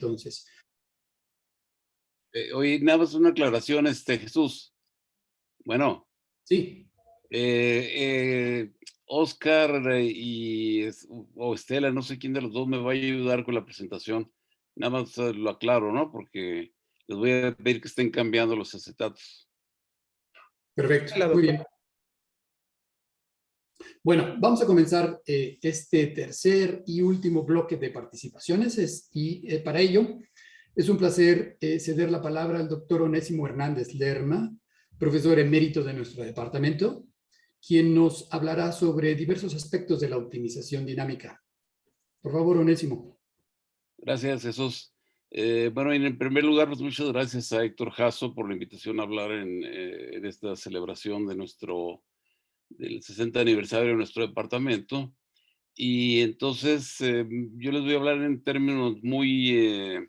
entonces. Oye, nada más una aclaración, Jesús. Bueno, Sí. Oscar o Estela, no sé quién de los dos me va a ayudar con la presentación. Nada más lo aclaro, ¿no? Porque les voy a pedir que estén cambiando los acetatos. Perfecto, Hola, muy doctor. bien. Bueno, vamos a comenzar este tercer y último bloque de participaciones para ello es un placer ceder la palabra al doctor Onésimo Hernández Lerma, profesor emérito de nuestro departamento, quien nos hablará sobre diversos aspectos de la optimización dinámica. Por favor, Onésimo. Gracias, Jesús. Bueno, en primer lugar, pues muchas gracias a Héctor Jasso por la invitación a hablar en esta celebración del 60 aniversario de nuestro departamento. Y entonces yo les voy a hablar en términos muy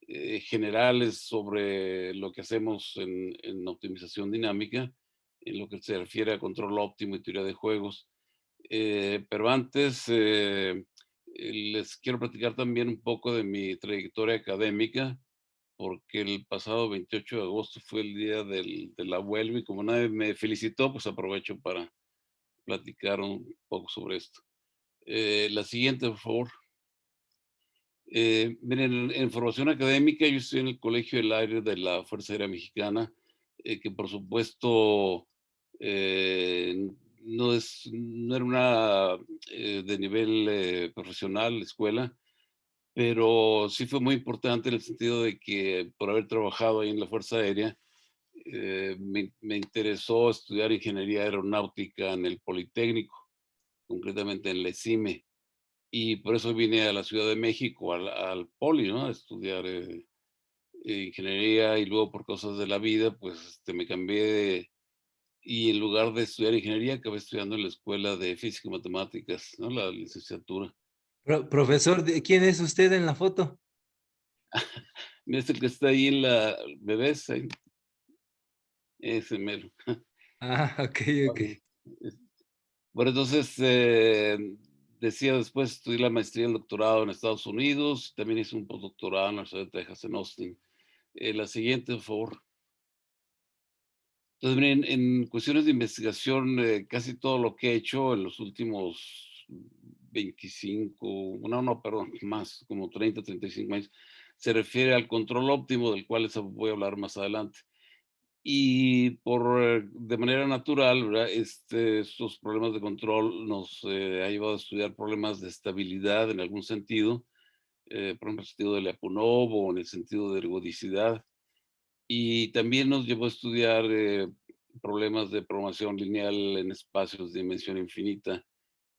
generales sobre lo que hacemos en optimización dinámica, en lo que se refiere a control óptimo y teoría de juegos. Pero antes les quiero platicar también un poco de mi trayectoria académica, porque el pasado 28 de agosto fue el día del abuelo y como nadie me felicitó, pues aprovecho para platicar un poco sobre esto. La siguiente, por favor. Miren, en formación académica, yo estoy en el Colegio del Aire de la Fuerza Aérea Mexicana, que por supuesto eh, no era una de nivel profesional, escuela, pero sí fue muy importante en el sentido de que por haber trabajado ahí en la Fuerza Aérea, me interesó estudiar ingeniería aeronáutica en el Politécnico, concretamente en la ESIME. Y por eso vine a la Ciudad de México, al Poli, ¿no? A estudiar ingeniería y luego por cosas de la vida, pues me cambié y en lugar de estudiar ingeniería, acabé estudiando en la Escuela de Física y Matemáticas, ¿no? La licenciatura. Profesor, ¿quién es usted en la foto? Mira, el que está ahí en la, ¿me ves? Ahí, ese mero. Ah, ok, ok. Bueno, entonces, decía, después estudié la maestría y el doctorado en Estados Unidos, también hice un postdoctorado en la Universidad de Texas en Austin. La siguiente, por favor. Entonces, miren, en cuestiones de investigación, casi todo lo que he hecho en los últimos 25, no, perdón, más, como 30, 35 años, se refiere al control óptimo, del cual les voy a hablar más adelante. Y de manera natural, ¿verdad? Estos problemas de control nos ha llevado a estudiar problemas de estabilidad en algún sentido, por ejemplo, en el sentido de Lyapunov o en el sentido de ergodicidad. Y también nos llevó a estudiar problemas de programación lineal en espacios de dimensión infinita,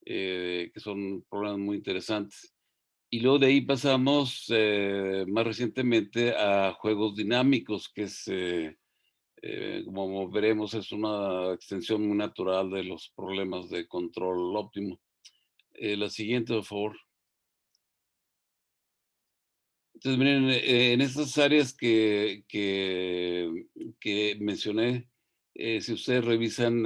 que son problemas muy interesantes. Y luego de ahí pasamos más recientemente a juegos dinámicos, que es, como veremos, es una extensión muy natural de los problemas de control óptimo. La siguiente, por favor. Entonces, miren, en estas áreas que mencioné, si ustedes revisan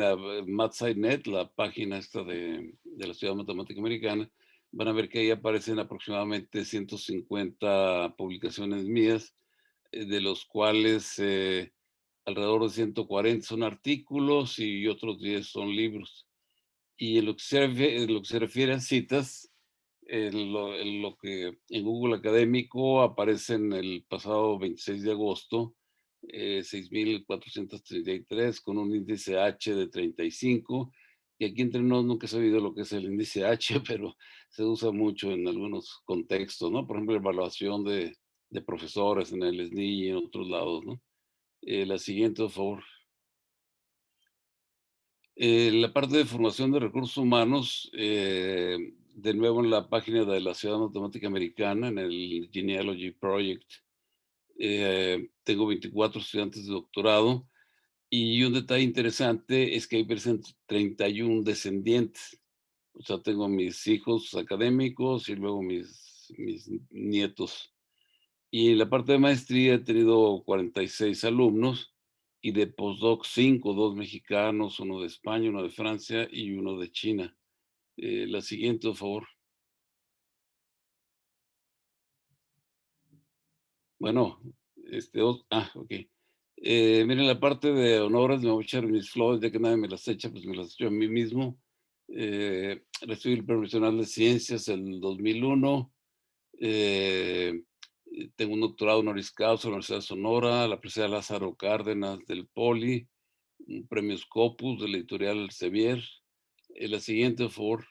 MathSciNet, la página esta de la Ciudad Matemática Americana, van a ver que ahí aparecen aproximadamente 150 publicaciones mías, de los cuales alrededor de 140 son artículos y otros 10 son libros. Y en lo que se refiere a citas, lo que en Google Académico aparece en el pasado 26 de agosto, 6.433 con un índice H de 35, y aquí entre nosotros nunca he sabido lo que es el índice H, pero se usa mucho en algunos contextos, ¿no? Por ejemplo, evaluación de profesores en el SNI y en otros lados, ¿no? La siguiente, por favor. La parte de formación de recursos humanos, de nuevo en la página de la Ciudad Matemática Americana, en el Genealogy Project, tengo 24 estudiantes de doctorado y un detalle interesante es que hay presentes 31 descendientes. O sea, tengo mis hijos académicos y luego mis nietos. Y en la parte de maestría he tenido 46 alumnos y de postdoc 5, 2 mexicanos, uno de España, uno de Francia y uno de China. La siguiente, por favor. Bueno, ok. Miren, la parte de honores me voy a echar mis flores, ya que nadie me las echa, pues me las echo a mí mismo. Recibí el Premio Nacional de Ciencias en 2001. Tengo un doctorado honoris causa en la Universidad de Sonora, la Universidad Lázaro Cárdenas del Poli, un premio Scopus de la editorial Sevier. La siguiente, por favor.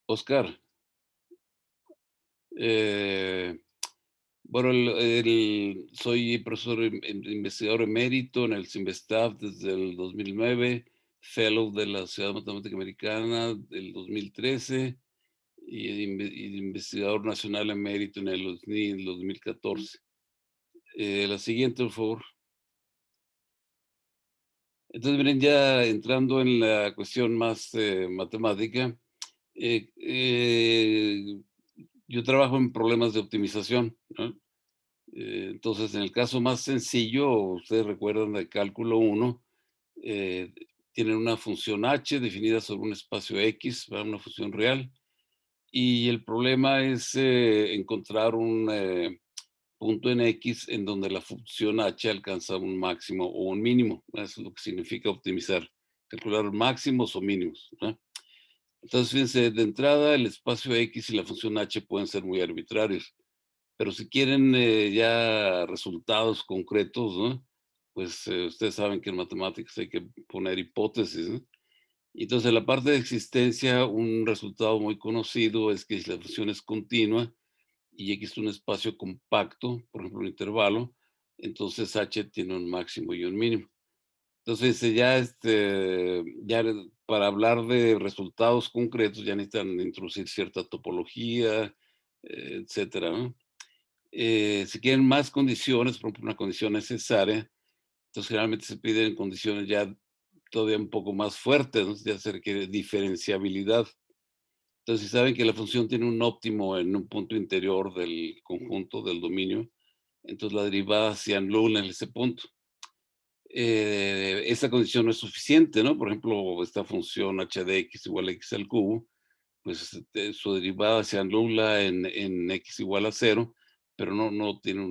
Oscar. Eh, Bueno, soy profesor investigador emérito en el CIMBESTAF desde el 2009, fellow de la Sociedad Matemática Americana del 2013 y investigador nacional emérito en el OSNI en el 2014. La siguiente, por favor. Entonces, miren, ya entrando en la cuestión más matemática, eh, eh, yo trabajo en problemas de optimización, ¿no? Entonces, en el caso más sencillo, ustedes recuerdan de cálculo 1, tienen una función h definida sobre un espacio x, ¿verdad? Una función real, y el problema es encontrar un punto en x en donde la función h alcanza un máximo o un mínimo. Eso es lo que significa optimizar, calcular máximos o mínimos, ¿verdad? Entonces, fíjense, de entrada el espacio x y la función h pueden ser muy arbitrarios. Pero si quieren ya resultados concretos, ¿no? Pues ustedes saben que en matemáticas hay que poner hipótesis, ¿no? Y entonces en la parte de existencia, un resultado muy conocido es que si la función es continua y X es un espacio compacto, por ejemplo un intervalo, entonces H tiene un máximo y un mínimo. Entonces ya para hablar de resultados concretos ya necesitan introducir cierta topología, etcétera, ¿no? Si quieren más condiciones, por ejemplo, una condición necesaria, entonces generalmente se piden condiciones ya todavía un poco más fuertes, ¿no? Ya se requiere diferenciabilidad. Entonces, si saben que la función tiene un óptimo en un punto interior del conjunto, del dominio, entonces la derivada se anula en ese punto. Esa condición no es suficiente, ¿no? Por ejemplo, esta función h de x igual a x al cubo, pues su derivada se anula en x igual a 0, pero no tiene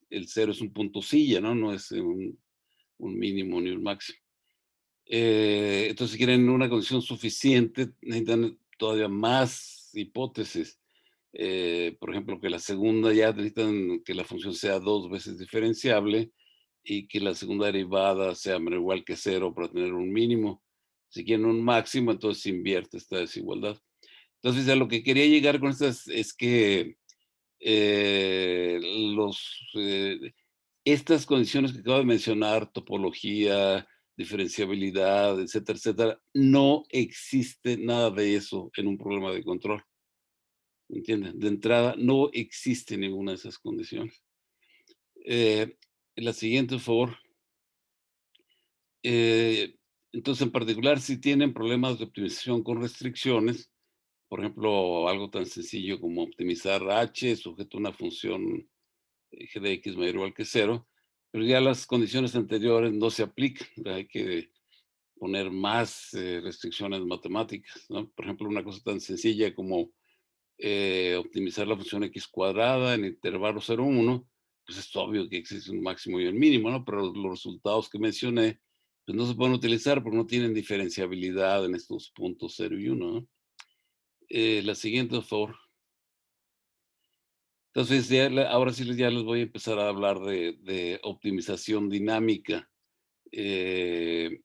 el 0 es un punto silla, ¿no? No es un mínimo ni un máximo. Entonces, si quieren una condición suficiente, necesitan todavía más hipótesis. Por ejemplo, que la segunda ya necesitan que la función sea 2 veces diferenciable y que la segunda derivada sea menor o igual que 0 para tener un mínimo. Si quieren un máximo, entonces se invierte esta desigualdad. Entonces, a lo que quería llegar con estas es que eh, los, eh, estas condiciones que acabo de mencionar, topología, diferenciabilidad, etcétera, etcétera, no existe nada de eso en un problema de control. ¿Entienden? De entrada, no existe ninguna de esas condiciones. La siguiente, por favor. Entonces, en particular, si tienen problemas de optimización con restricciones, por ejemplo, algo tan sencillo como optimizar h sujeto a una función g de x mayor o igual que 0, pero ya las condiciones anteriores no se aplican. Hay que poner más restricciones matemáticas, ¿no? Por ejemplo, una cosa tan sencilla como optimizar la función x cuadrada en intervalo 0, 1, pues es obvio que existe un máximo y un mínimo, ¿no? Pero los resultados que mencioné, pues no se pueden utilizar porque no tienen diferenciabilidad en estos puntos 0 y 1, ¿no? La siguiente, por favor. Entonces, ahora sí ya les voy a empezar a hablar de optimización dinámica. Eh,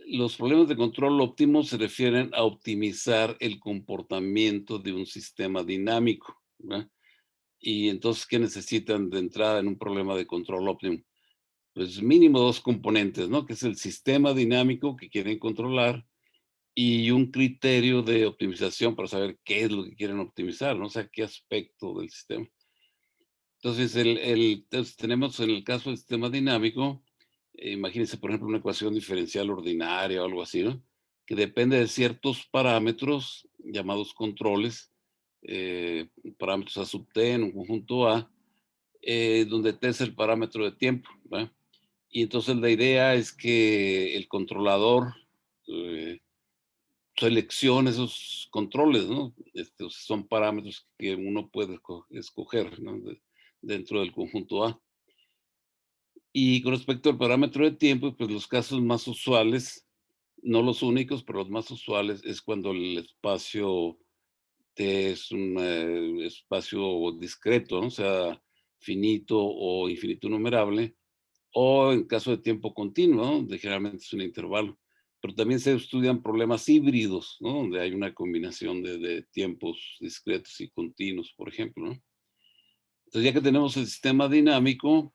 los problemas de control óptimo se refieren a optimizar el comportamiento de un sistema dinámico, ¿verdad? Y entonces, ¿qué necesitan de entrada en un problema de control óptimo? Pues mínimo dos componentes, ¿no? Que es el sistema dinámico que quieren controlar y un criterio de optimización para saber qué es lo que quieren optimizar, ¿no? O sea, qué aspecto del sistema. Entonces, entonces tenemos en el caso del sistema dinámico, imagínense, por ejemplo, una ecuación diferencial ordinaria o algo así, ¿no? Que depende de ciertos parámetros llamados controles, parámetros A sub t en un conjunto A, donde t es el parámetro de tiempo, ¿verdad? Y entonces la idea es que el controlador selecciona esos controles, ¿no? Son parámetros que uno puede escoger, ¿no? Dentro del conjunto A. Y con respecto al parámetro de tiempo, pues los casos más usuales, no los únicos, pero los más usuales es cuando el espacio T es un espacio discreto, ¿no? O sea, finito o infinito numerable, o en caso de tiempo continuo, ¿no? Donde generalmente es un intervalo. Pero también se estudian problemas híbridos, ¿no? Donde hay una combinación de tiempos discretos y continuos, por ejemplo, ¿no? Entonces, ya que tenemos el sistema dinámico,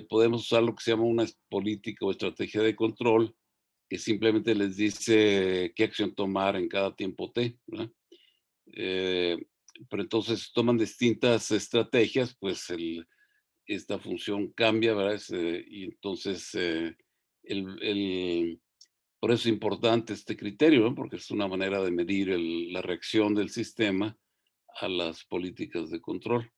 podemos usar lo que se llama una política o estrategia de control, que simplemente les dice qué acción tomar en cada tiempo t, ¿verdad? Eh, pero entonces toman distintas estrategias, pues esta función cambia, ¿verdad? Y entonces, por eso es importante este criterio, ¿no? Porque es una manera de medir la reacción del sistema a las políticas de control.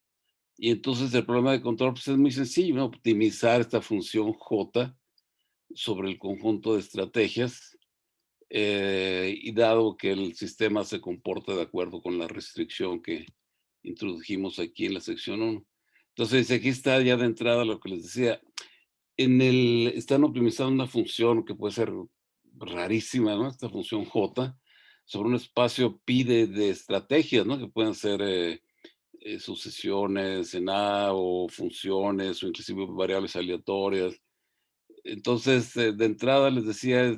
Y entonces el problema de control pues, es muy sencillo, ¿no? Optimizar esta función J sobre el conjunto de estrategias y dado que el sistema se comporta de acuerdo con la restricción que introdujimos aquí en la sección 1. Entonces aquí está ya de entrada lo que les decía. Están optimizando una función que puede ser rarísima, ¿no? Esta función J sobre un espacio pi de estrategias, ¿no? Que pueden ser sucesiones en A o funciones o inclusive variables aleatorias. Entonces, de entrada les decía,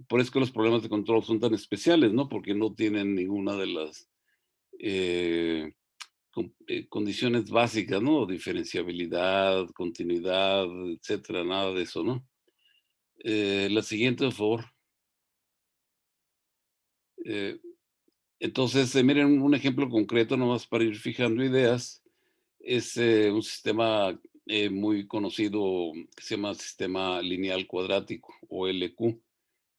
por eso que los problemas de control son tan especiales, ¿no? Porque no tienen ninguna de las eh, condiciones básicas, ¿no? Diferenciabilidad, continuidad, etcétera, nada de eso, ¿no? La siguiente, por favor. Eh, entonces, miren un ejemplo concreto, nomás para ir fijando ideas. Es un sistema muy conocido que se llama sistema lineal cuadrático o LQ.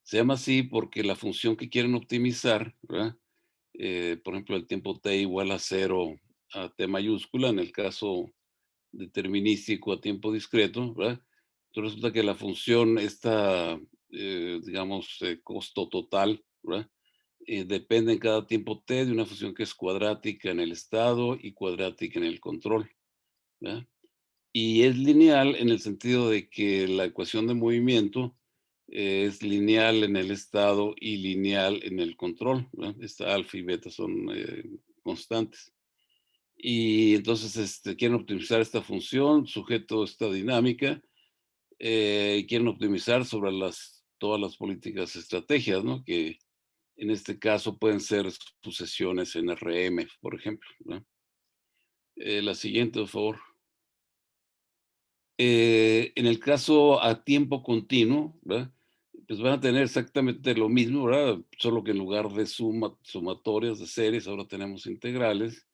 Se llama así porque la función que quieren optimizar, ¿verdad? Por ejemplo, el tiempo t igual a 0 a t mayúscula, en el caso determinístico a tiempo discreto, ¿verdad? Entonces resulta que la función, esta, digamos, costo total, ¿verdad? Depende en cada tiempo t de una función que es cuadrática en el estado y cuadrática en el control, ¿verdad? Y es lineal en el sentido de que la ecuación de movimiento es lineal en el estado y lineal en el control, ¿verdad? Esta alfa y beta son constantes. Y entonces quieren optimizar esta función, sujeto a esta dinámica, y quieren optimizar sobre todas las políticas estrategias, ¿no? Que en este caso pueden ser sucesiones en RM, por ejemplo, ¿no? La siguiente, por favor. En el caso a tiempo continuo, ¿verdad? Pues van a tener exactamente lo mismo, ¿verdad? Solo que en lugar de sumatorias de series, ahora tenemos integrales,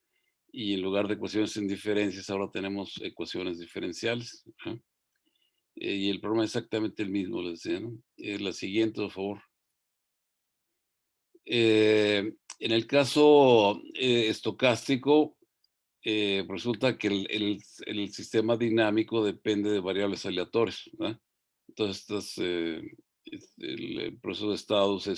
y en lugar de ecuaciones en diferencias, ahora tenemos ecuaciones diferenciales, ¿verdad? Y el problema es exactamente el mismo, les decía, ¿no? La siguiente, por favor. En el caso estocástico, resulta que el sistema dinámico depende de variables aleatorias, ¿verdad? Entonces, el proceso de estados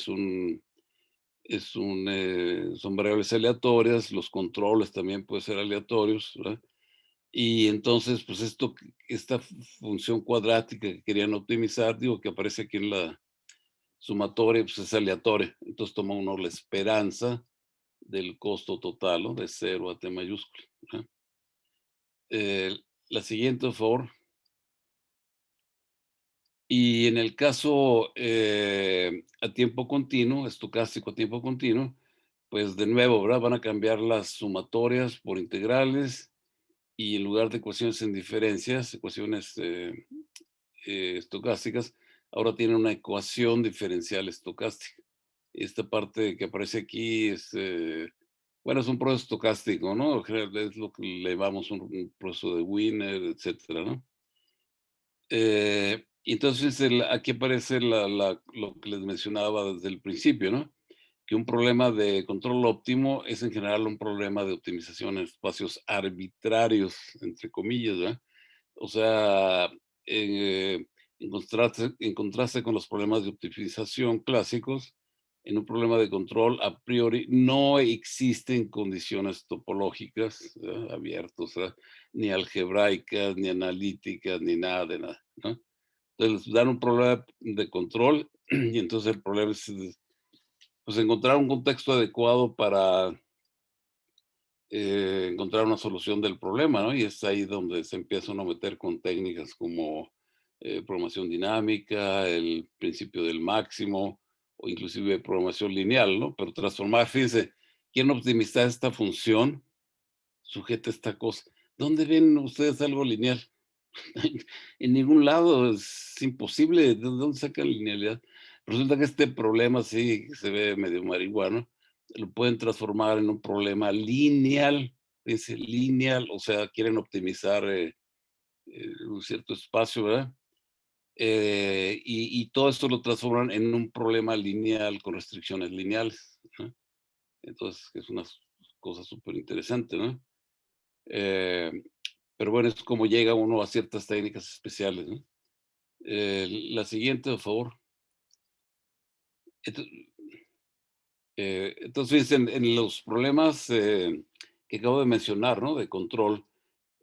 son variables aleatorias, los controles también pueden ser aleatorios, ¿verdad? Y entonces, pues esta función cuadrática que querían optimizar, digo que aparece aquí en la sumatoria, pues es aleatoria. Entonces toma uno la esperanza del costo total, ¿no? De 0 a t mayúscula, ¿verdad? La siguiente, por favor. Y en el caso a tiempo continuo, estocástico a tiempo continuo, pues de nuevo, ¿verdad? Van a cambiar las sumatorias por integrales y en lugar de ecuaciones en diferencias, ecuaciones estocásticas, ahora tienen una ecuación diferencial estocástica. Esta parte que aparece aquí es, bueno, es un proceso estocástico, ¿no? Es lo que le llamamos un proceso de Wiener, etcétera, ¿no? Y entonces aquí aparece lo que les mencionaba desde el principio, ¿no? Que un problema de control óptimo es en general un problema de optimización en espacios arbitrarios, entre comillas, ¿verdad? O sea, en contraste con los problemas de optimización clásicos, en un problema de control, a priori no existen condiciones topológicas abiertas, ni algebraicas, ni analíticas, ni nada de nada, ¿no? Entonces, dan un problema de control y entonces el problema es pues, encontrar un contexto adecuado para encontrar una solución del problema, ¿no? Y es ahí donde se empieza uno a meter con técnicas como programación dinámica, el principio del máximo, o inclusive programación lineal, ¿no? Pero transformar, fíjense, quieren optimizar esta función, sujeta esta cosa. ¿Dónde ven ustedes algo lineal? En ningún lado, es imposible. ¿De dónde sacan linealidad? Resulta que este problema, sí, que se ve medio marihuano, lo pueden transformar en un problema lineal. Dice lineal, o sea, quieren optimizar un cierto espacio, ¿verdad? Y todo esto lo transforman en un problema lineal con restricciones lineales, ¿no? Entonces, es una cosa súper interesante, ¿no? Eh, pero bueno, es como llega uno a ciertas técnicas especiales, ¿no? La siguiente, por favor. Ento- Entonces, en los problemas que acabo de mencionar, ¿no? De control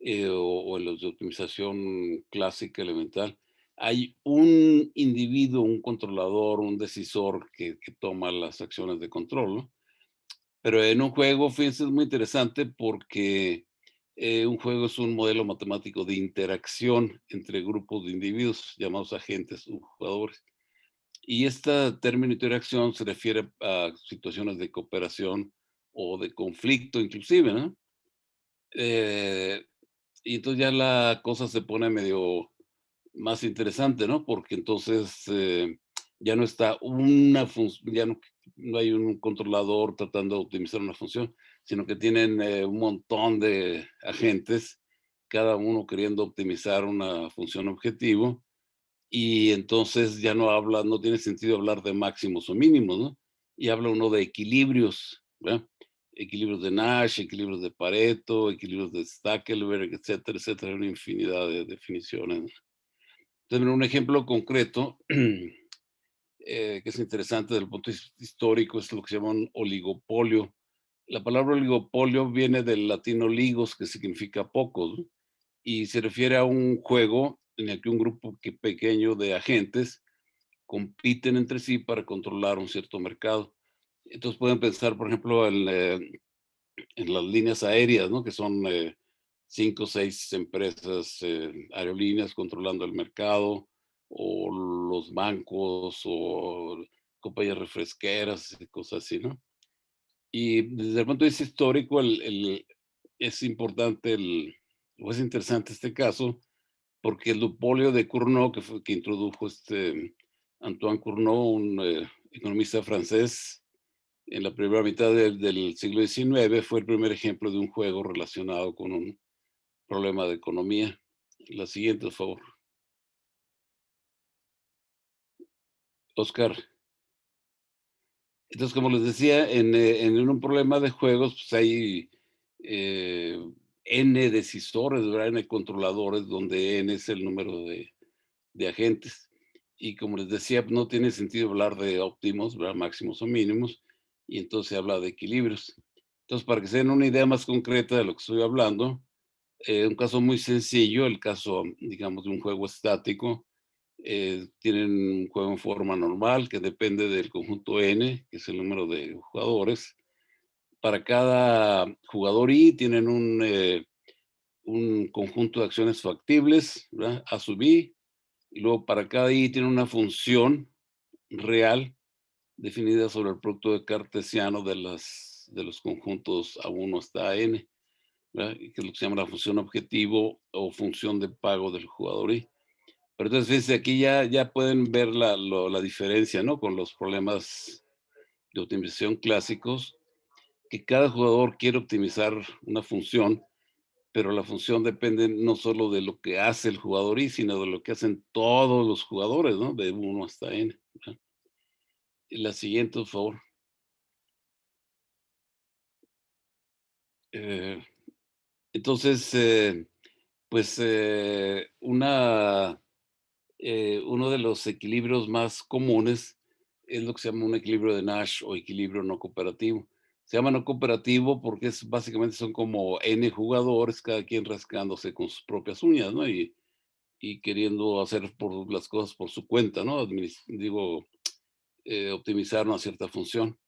o en los de optimización clásica elemental, hay un individuo, un controlador, un decisor que toma las acciones de control, ¿no? Pero en un juego, fíjense, es muy interesante porque un juego es un modelo matemático de interacción entre grupos de individuos llamados agentes o jugadores. Y este término interacción se refiere a situaciones de cooperación o de conflicto inclusive, ¿no? Eh, y entonces ya la cosa se pone medio más interesante, ¿no? Porque entonces ya no está una función, ya no hay un controlador tratando de optimizar una función, sino que tienen un montón de agentes, cada uno queriendo optimizar una función objetivo, y entonces ya no tiene sentido hablar de máximos o mínimos, ¿no? Y habla uno de equilibrios, ¿verdad? Equilibrios de Nash, equilibrios de Pareto, equilibrios de Stackelberg, etcétera, etcétera, una infinidad de definiciones, ¿no? Entonces, un ejemplo concreto que es interesante desde el punto histórico es lo que se llama un oligopolio. La palabra oligopolio viene del latino ligos, que significa pocos, ¿no? Y se refiere a un juego en el que un grupo pequeño de agentes compiten entre sí para controlar un cierto mercado. Entonces pueden pensar, por ejemplo, en las líneas aéreas, ¿no? Que son 5 o 6 empresas aerolíneas controlando el mercado, o los bancos, o compañías refresqueras, y cosas así, ¿no? Y desde el punto de vista histórico, es importante, o es interesante este caso, porque el duopolio de Cournot, que fue que introdujo Antoine Cournot, un economista francés, en la primera mitad del siglo XIX, fue el primer ejemplo de un juego relacionado con un problema de economía. La siguiente, por favor. Oscar. Entonces, como les decía, en un problema de juegos, pues hay eh, N decisores, ¿verdad? N controladores, donde N es el número de agentes. Y como les decía, no tiene sentido hablar de óptimos, ¿verdad? Máximos o mínimos, y entonces se habla de equilibrios. Entonces, para que se den una idea más concreta de lo que estoy hablando, un caso muy sencillo, el caso, digamos, de un juego estático. Tienen un juego en forma normal que depende del conjunto N, que es el número de jugadores. Para cada jugador I tienen un conjunto de acciones factibles, ¿verdad? A sub I, y luego para cada I tiene una función real definida sobre el producto de cartesiano de los conjuntos A1 hasta N, ¿verdad? Que es lo que se llama la función objetivo o función de pago del jugador I. Pero entonces, fíjense, aquí ya pueden ver la diferencia, ¿no? Con los problemas de optimización clásicos, que cada jugador quiere optimizar una función, pero la función depende no solo de lo que hace el jugador Y, sino de lo que hacen todos los jugadores, ¿no? De 1 hasta N, ¿verdad? Y la siguiente, por favor. Eh, entonces, pues uno de los equilibrios más comunes es lo que se llama un equilibrio de Nash o equilibrio no cooperativo. Se llama no cooperativo porque básicamente son como N jugadores, cada quien rascándose con sus propias uñas, ¿no? Y queriendo hacer las cosas por su cuenta, ¿no? Optimizar una cierta función.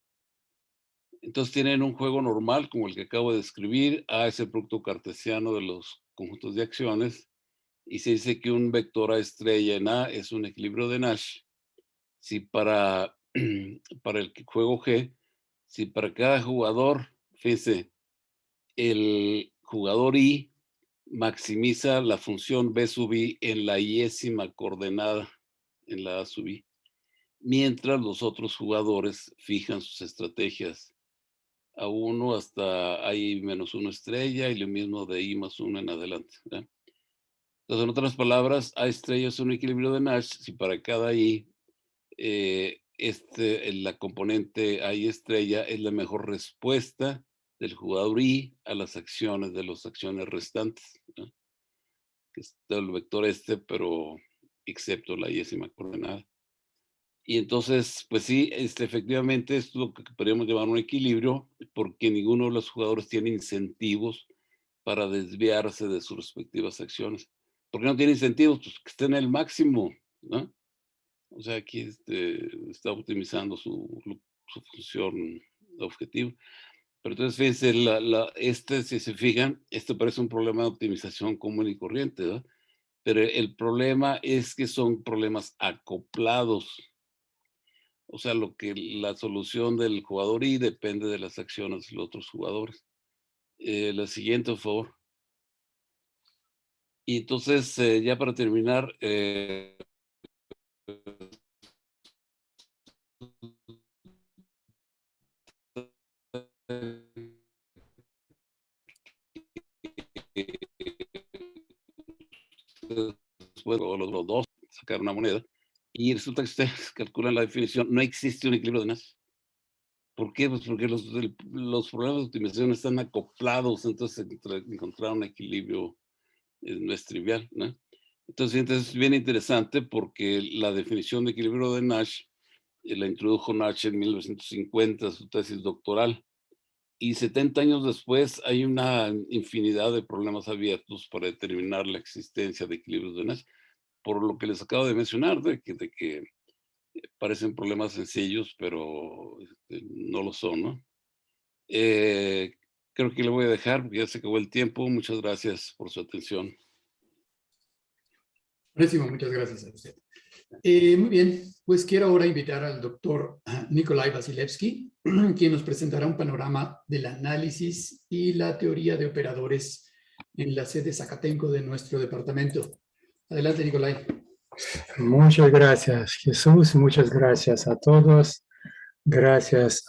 Entonces tienen un juego normal como el que acabo de describir. A es el producto cartesiano de los conjuntos de acciones. Y se dice que un vector A estrella en A es un equilibrio de Nash. Si para el juego G, si para cada jugador, fíjense, el jugador I maximiza la función B sub I en la i-ésima coordenada, en la A sub I, mientras los otros jugadores fijan sus estrategias a 1 hasta I menos 1 estrella y lo mismo de I más 1 en adelante, ¿verdad? Entonces, en otras palabras, A estrella es un equilibrio de Nash si para cada I la componente I estrella es la mejor respuesta del jugador I a las acciones de las acciones restantes, ¿no? Que está el vector pero excepto la i-ésima coordenada. Y entonces, pues sí, efectivamente es lo que podríamos llamar un equilibrio, porque ninguno de los jugadores tiene incentivos para desviarse de sus respectivas acciones. ¿Por qué no tiene incentivos? Pues que estén en el máximo, ¿no? O sea, aquí está optimizando su función objetivo. Pero entonces, fíjense, si se fijan, esto parece un problema de optimización común y corriente, ¿no? Pero el problema es que son problemas acoplados. O sea, la solución del jugador I depende de las acciones de los otros jugadores. La siguiente, por favor. Y entonces, ya para terminar, bueno, los dos sacar una moneda y resulta que ustedes calculan la definición, no existe un equilibrio de Nash. ¿Por qué? Pues porque los problemas de optimización están acoplados, entonces encontrar un equilibrio no es trivial, ¿no? Entonces es bien interesante porque la definición de equilibrio de Nash la introdujo Nash en 1950, su tesis doctoral. Y 70 años después hay una infinidad de problemas abiertos para determinar la existencia de equilibrios de Nash, por lo que les acabo de mencionar, de que parecen problemas sencillos, pero no lo son, ¿no? Creo que le voy a dejar, porque ya se acabó el tiempo. Muchas gracias por su atención. Buenísimo, muchas gracias a usted. Muy bien, pues quiero ahora invitar al doctor Nikolai Vasilevsky, quien nos presentará un panorama del análisis y la teoría de operadores en la sede Zacatenco de nuestro departamento. Adelante, Nikolai. Muchas gracias, Jesús. Muchas gracias a todos. Gracias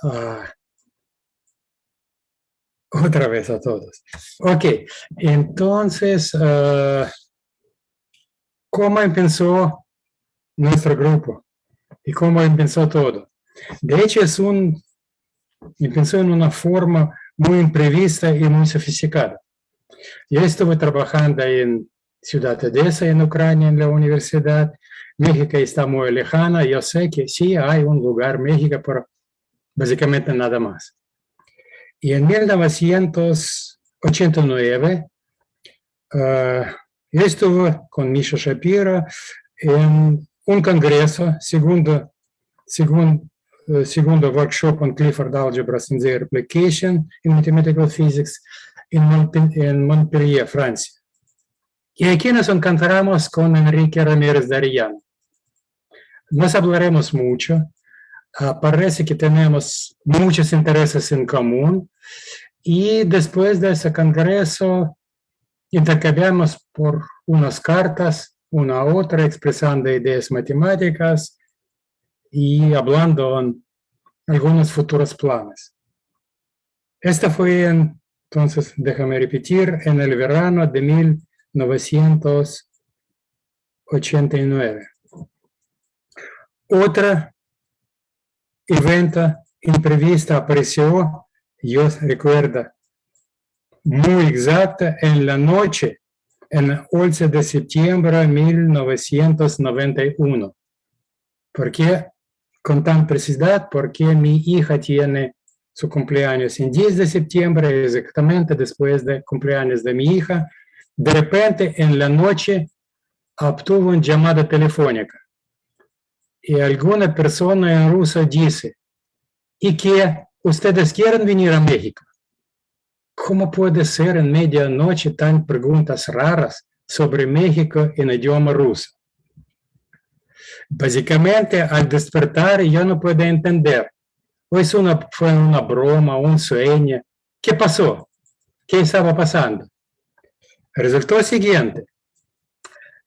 otra vez a todos. Ok, entonces, ¿cómo empezó nuestro grupo? ¿Y cómo empezó todo? De hecho, empezó en una forma muy imprevista y muy sofisticada. Yo estuve trabajando en Ciudad Odessa, en Ucrania, en la universidad. México está muy lejana. Yo sé que sí hay un lugar, México, pero básicamente nada más. Y en 1989, yo estuve con Misha Shapiro en un congreso, segundo workshop on Clifford Algebras and their application in mathematical physics en Montpellier, Francia. Y aquí nos encontramos con Enrique Ramírez de Arellano. Nos hablaremos mucho. Parece que tenemos muchos intereses en común. Y después de ese congreso, intercambiamos por unas cartas, una a otra, expresando ideas matemáticas y hablando en algunos futuros planes. Esta fue, entonces, déjame repetir, en el verano de 1989. Otro evento imprevisto apareció, yo recuerdo, muy exacta en la noche, el 11 de septiembre de 1991. Porque con tan precisidad porque mi hija tiene su cumpleaños en 10 de septiembre, exactamente después del cumpleaños de mi hija. De repente, en la noche, obtuvo una llamada telefónica. Y alguna persona en ruso dice, ¿y que ustedes quieren venir a México? ¿Cómo puede ser en medianoche tan preguntas raras sobre México en idioma ruso? Básicamente, al despertar, yo no puedo entender. Fue una broma, un sueño. ¿Qué pasó? ¿Qué estaba pasando? Resultó siguiente,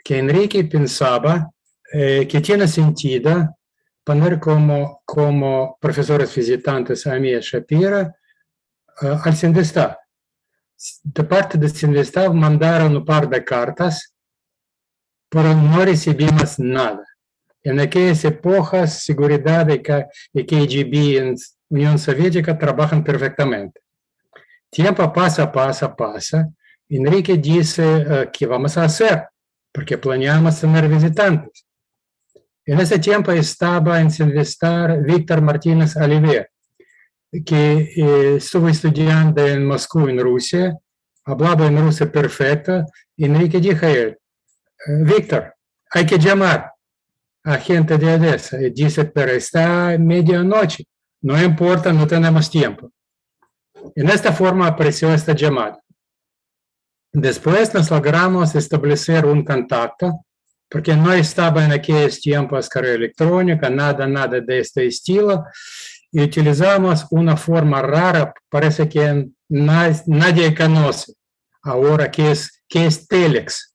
que Enrique pensaba que tiene sentido poner como profesores visitantes a mí y a Shapira al Sindestav. De parte de Sindestav mandaron un par de cartas, pero no recibimos nada. En aquellas épocas, seguridad y KGB en Unión Soviética trabajan perfectamente. Tiempo pasa. Enrique dice, ¿qué vamos a hacer? Porque planeamos tener visitantes. En ese tiempo estaba en Sindestar Víctor Martínez Oliver, que estuvo estudiando en Moscú, en Rusia, hablaba en ruso perfecto. Enrique dijo a él, Víctor, hay que llamar a gente de Odessa. Y dice, pero está medianoche, no importa, no tenemos tiempo. En esta forma apareció esta llamada. Después nos logramos establecer un contacto, porque no estaba en aquellos tiempos correo electrónico, nada de este estilo, y utilizamos una forma rara, parece que nadie conoce ahora, que es Telex.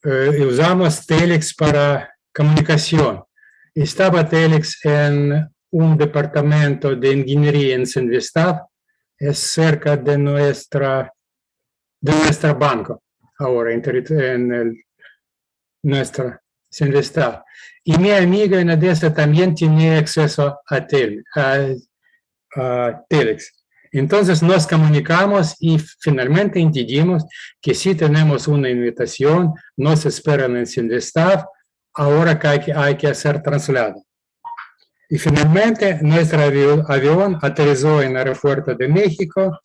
Y usamos Telex para comunicación. Estaba Telex en un departamento de ingeniería en Sindestav, es cerca de nuestro banco, ahora en nuestra Sindestav. Y mi amiga en Odessa también tenía acceso a Telex. Entonces nos comunicamos y finalmente entendimos que si tenemos una invitación, nos esperan en Sindestav, ahora que hay que hacer traslado. Y finalmente nuestro avión aterrizó en el aeropuerto de México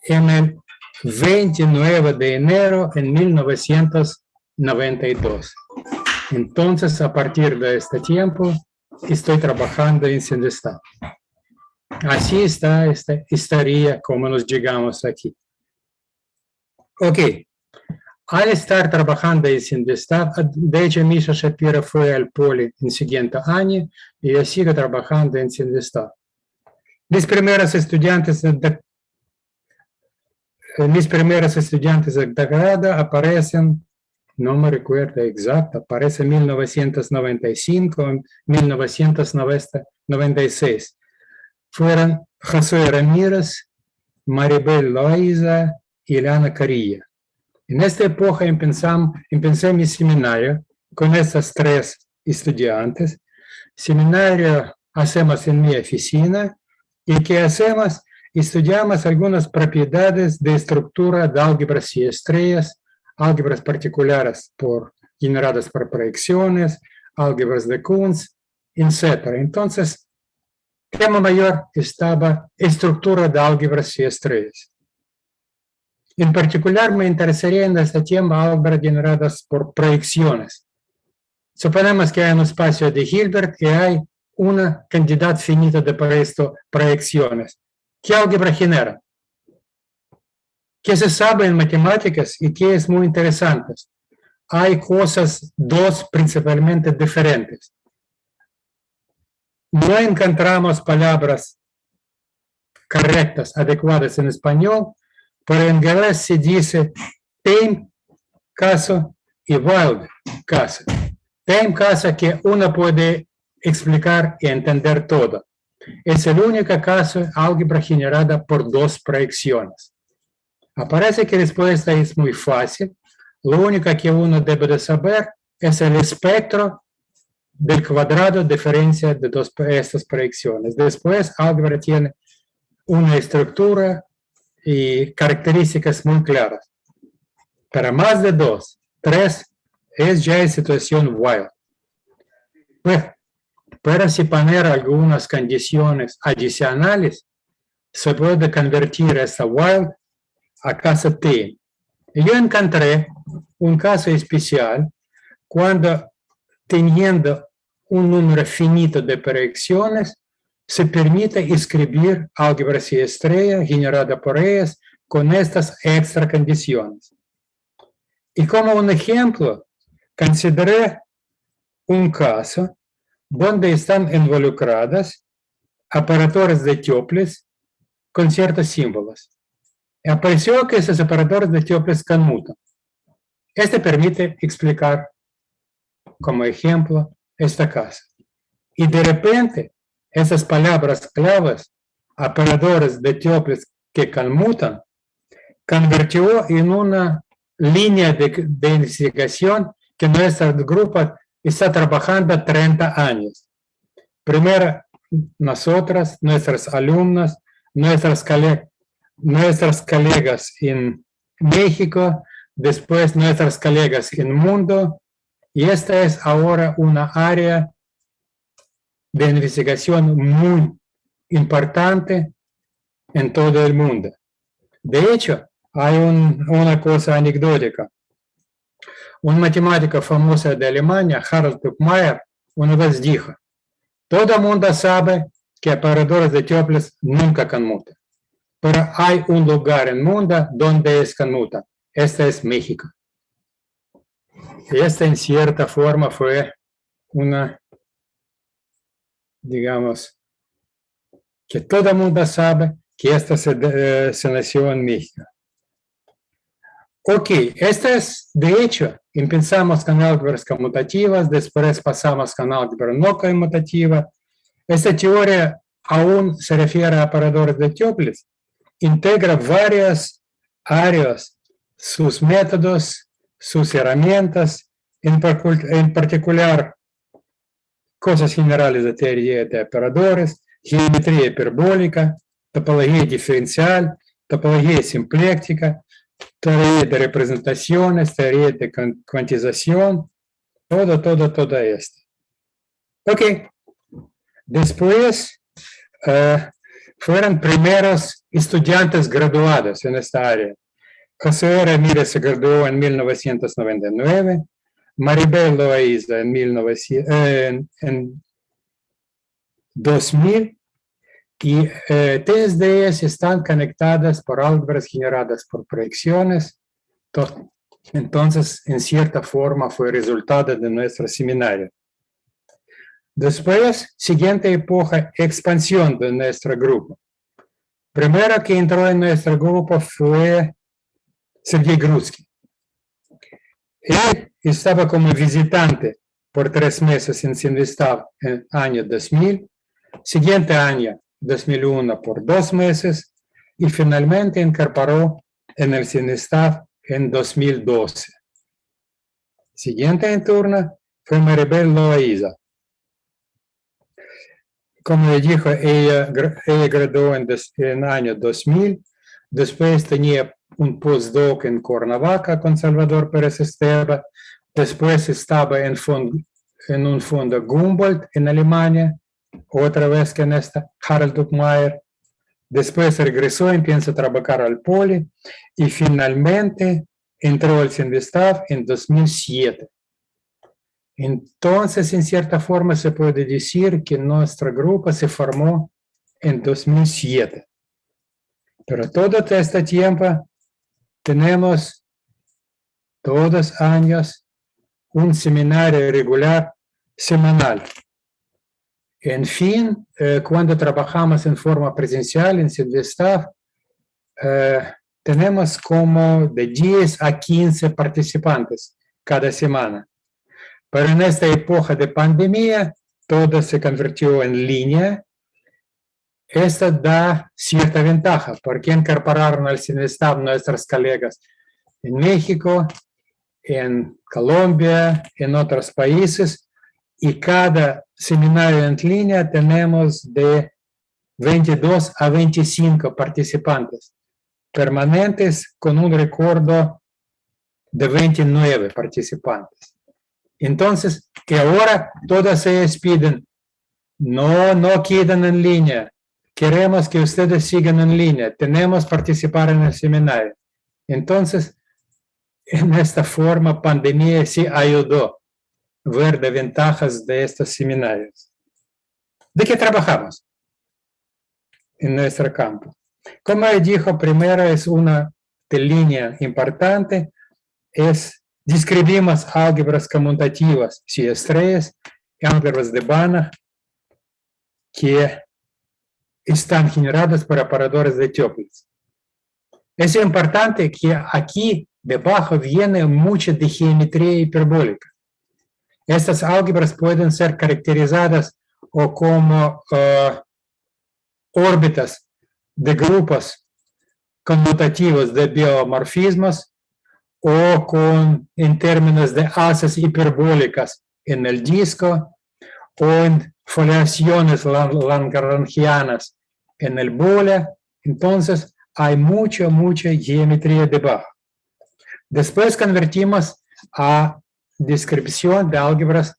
en el 29 de enero de 1992. Entonces, a partir de este tiempo, estoy trabajando en Sindestav. Así está esta historia, como nos llegamos aquí. Ok. Al estar trabajando en Sindestav, de hecho, Misha Shapira fue al Poli en el siguiente año y yo sigo trabajando en Sindestav. Mis primeros estudiantes de grado aparecen, no me recuerdo exacto, aparece en 1995, 1996. Fueron José Ramírez, Maribel Loaiza y Eliana Carilla. En esta época empecé mi seminario con estas tres estudiantes. Seminario hacemos en mi oficina y ¿qué hacemos? Estudiamos algunas propiedades de estructura de álgebras y estrellas, álgebras particulares generadas por proyecciones, álgebras de Kunz, etc. Entonces, tema mayor estaba estructura de álgebras y estrellas. En particular, me interesaría en este tema álgebras generadas por proyecciones. Suponemos que hay un espacio de Hilbert y hay una cantidad finita de proyecciones. ¿Qué álgebra genera? ¿Qué se sabe en matemáticas y qué es muy interesante? Hay dos principalmente diferentes. No encontramos palabras correctas, adecuadas en español, pero en inglés se dice tame caso y wild caso. Tame caso que uno puede explicar y entender todo. Es el único caso de álgebra generada por dos proyecciones. Aparece que la respuesta es muy fácil. Lo único que uno debe de saber es el espectro del cuadrado de diferencia de estas proyecciones. Después, álgebra tiene una estructura y características muy claras. Para más de 2, 3, es ya en situación wild. Pero si poner algunas condiciones adicionales, se puede convertir esta while a caso T. Yo encontré un caso especial cuando, teniendo un número finito de proyecciones, se permite escribir álgebra C estrella generada por ellas con estas extra condiciones. Y como un ejemplo, consideré un caso donde están involucradas operadores de Toeplitz con ciertos símbolos. Y apareció que esos operadores de Toeplitz conmutan. Este permite explicar, como ejemplo, este caso. Y de repente, esas palabras claves, operadores de Toeplitz que conmutan, convirtió en una línea de investigación que nuestro grupo está trabajando 30 años. Primero, nosotras, nuestros alumnos, nuestros colegas en México, después nuestros colegas en el mundo, y esta es ahora una área de investigación muy importante en todo el mundo. De hecho, hay una cosa anecdótica. Un matemático famoso de Alemania, Harald Tuckmayer, una vez dijo: todo el mundo sabe que operadores de Toeplitz nunca conmutan, pero hay un lugar en el mundo donde es conmuta. Este es México. Y esta en cierta forma fue una, digamos, que todo el mundo sabe que esta se nació en México. Ok, esta es, de hecho, empezamos con álgebras conmutativas, después pasamos con álgebra no conmutativa. Esta teoría aún se refiere a operadores de Toeplitz, integra varias áreas, sus métodos, sus herramientas, en particular cosas generales de teoría de operadores, geometría hiperbólica, topología diferencial, topología simpléctica, teoría de representaciones, teoría de cuantización, todo esto. Ok, después fueron primeros estudiantes graduados en esta área. José Ramírez se graduó en 1999, Maribel Loaiza en 2000, y tres de ellas están conectadas por álgebras generadas por proyecciones. Entonces, en cierta forma, fue resultado de nuestro seminario. Después, siguiente época, expansión de nuestro grupo. Primero que entró en nuestro grupo fue Sergei Grutsky. Él estaba como visitante por 3 meses en CINVESTAV en el año 2000, siguiente año 2001 por 2 meses y finalmente incorporó en el CINVESTAV en 2012. Siguiente en turno fue Maribel Loaiza. Como le dijo, ella graduó en el año 2000, después tenía un postdoc en Cuernavaca con Salvador Pérez Esteban, después estaba en un fondo Humboldt en Alemania, otra vez que en esta Harald Tuckmayer, después regresó y empieza a trabajar al Poli y finalmente entró al CINVESTAV en 2007. Entonces, en cierta forma, se puede decir que nuestro grupo se formó en 2007. Pero todo este tiempo tenemos todos los años un seminario regular semanal. En fin, cuando trabajamos en forma presencial en CINVESTAV, tenemos como de 10 a 15 participantes cada semana. Pero en esta época de pandemia, todo se convirtió en línea. Esto da cierta ventaja, porque incorporaron al CINVESTAV nuestros colegas en México, en Colombia, en otros países, y cada seminario en línea tenemos de 22 a 25 participantes permanentes con un recuerdo de 29 participantes. Entonces, que ahora todas ellas piden, no quedan en línea. Queremos que ustedes sigan en línea. Tenemos que participar en el seminario. Entonces, en esta forma, pandemia sí ayudó a ver las ventajas de estos seminarios. ¿De qué trabajamos en nuestro campo? Como dijo, primero es una línea importante, describimos álgebras conmutativas si estrellas, álgebras de Banach, que están generadas por operadores de Toeplitz. Es importante que aquí debajo viene mucho de geometría hiperbólica. Estas álgebras pueden ser caracterizadas o como órbitas de grupos conmutativos de biomorfismos o en términos de haces hiperbólicas en el disco o en foliaciones lagrangianas en el boolean. Entonces, hay mucha geometría debajo. Después convertimos a descripción de álgebras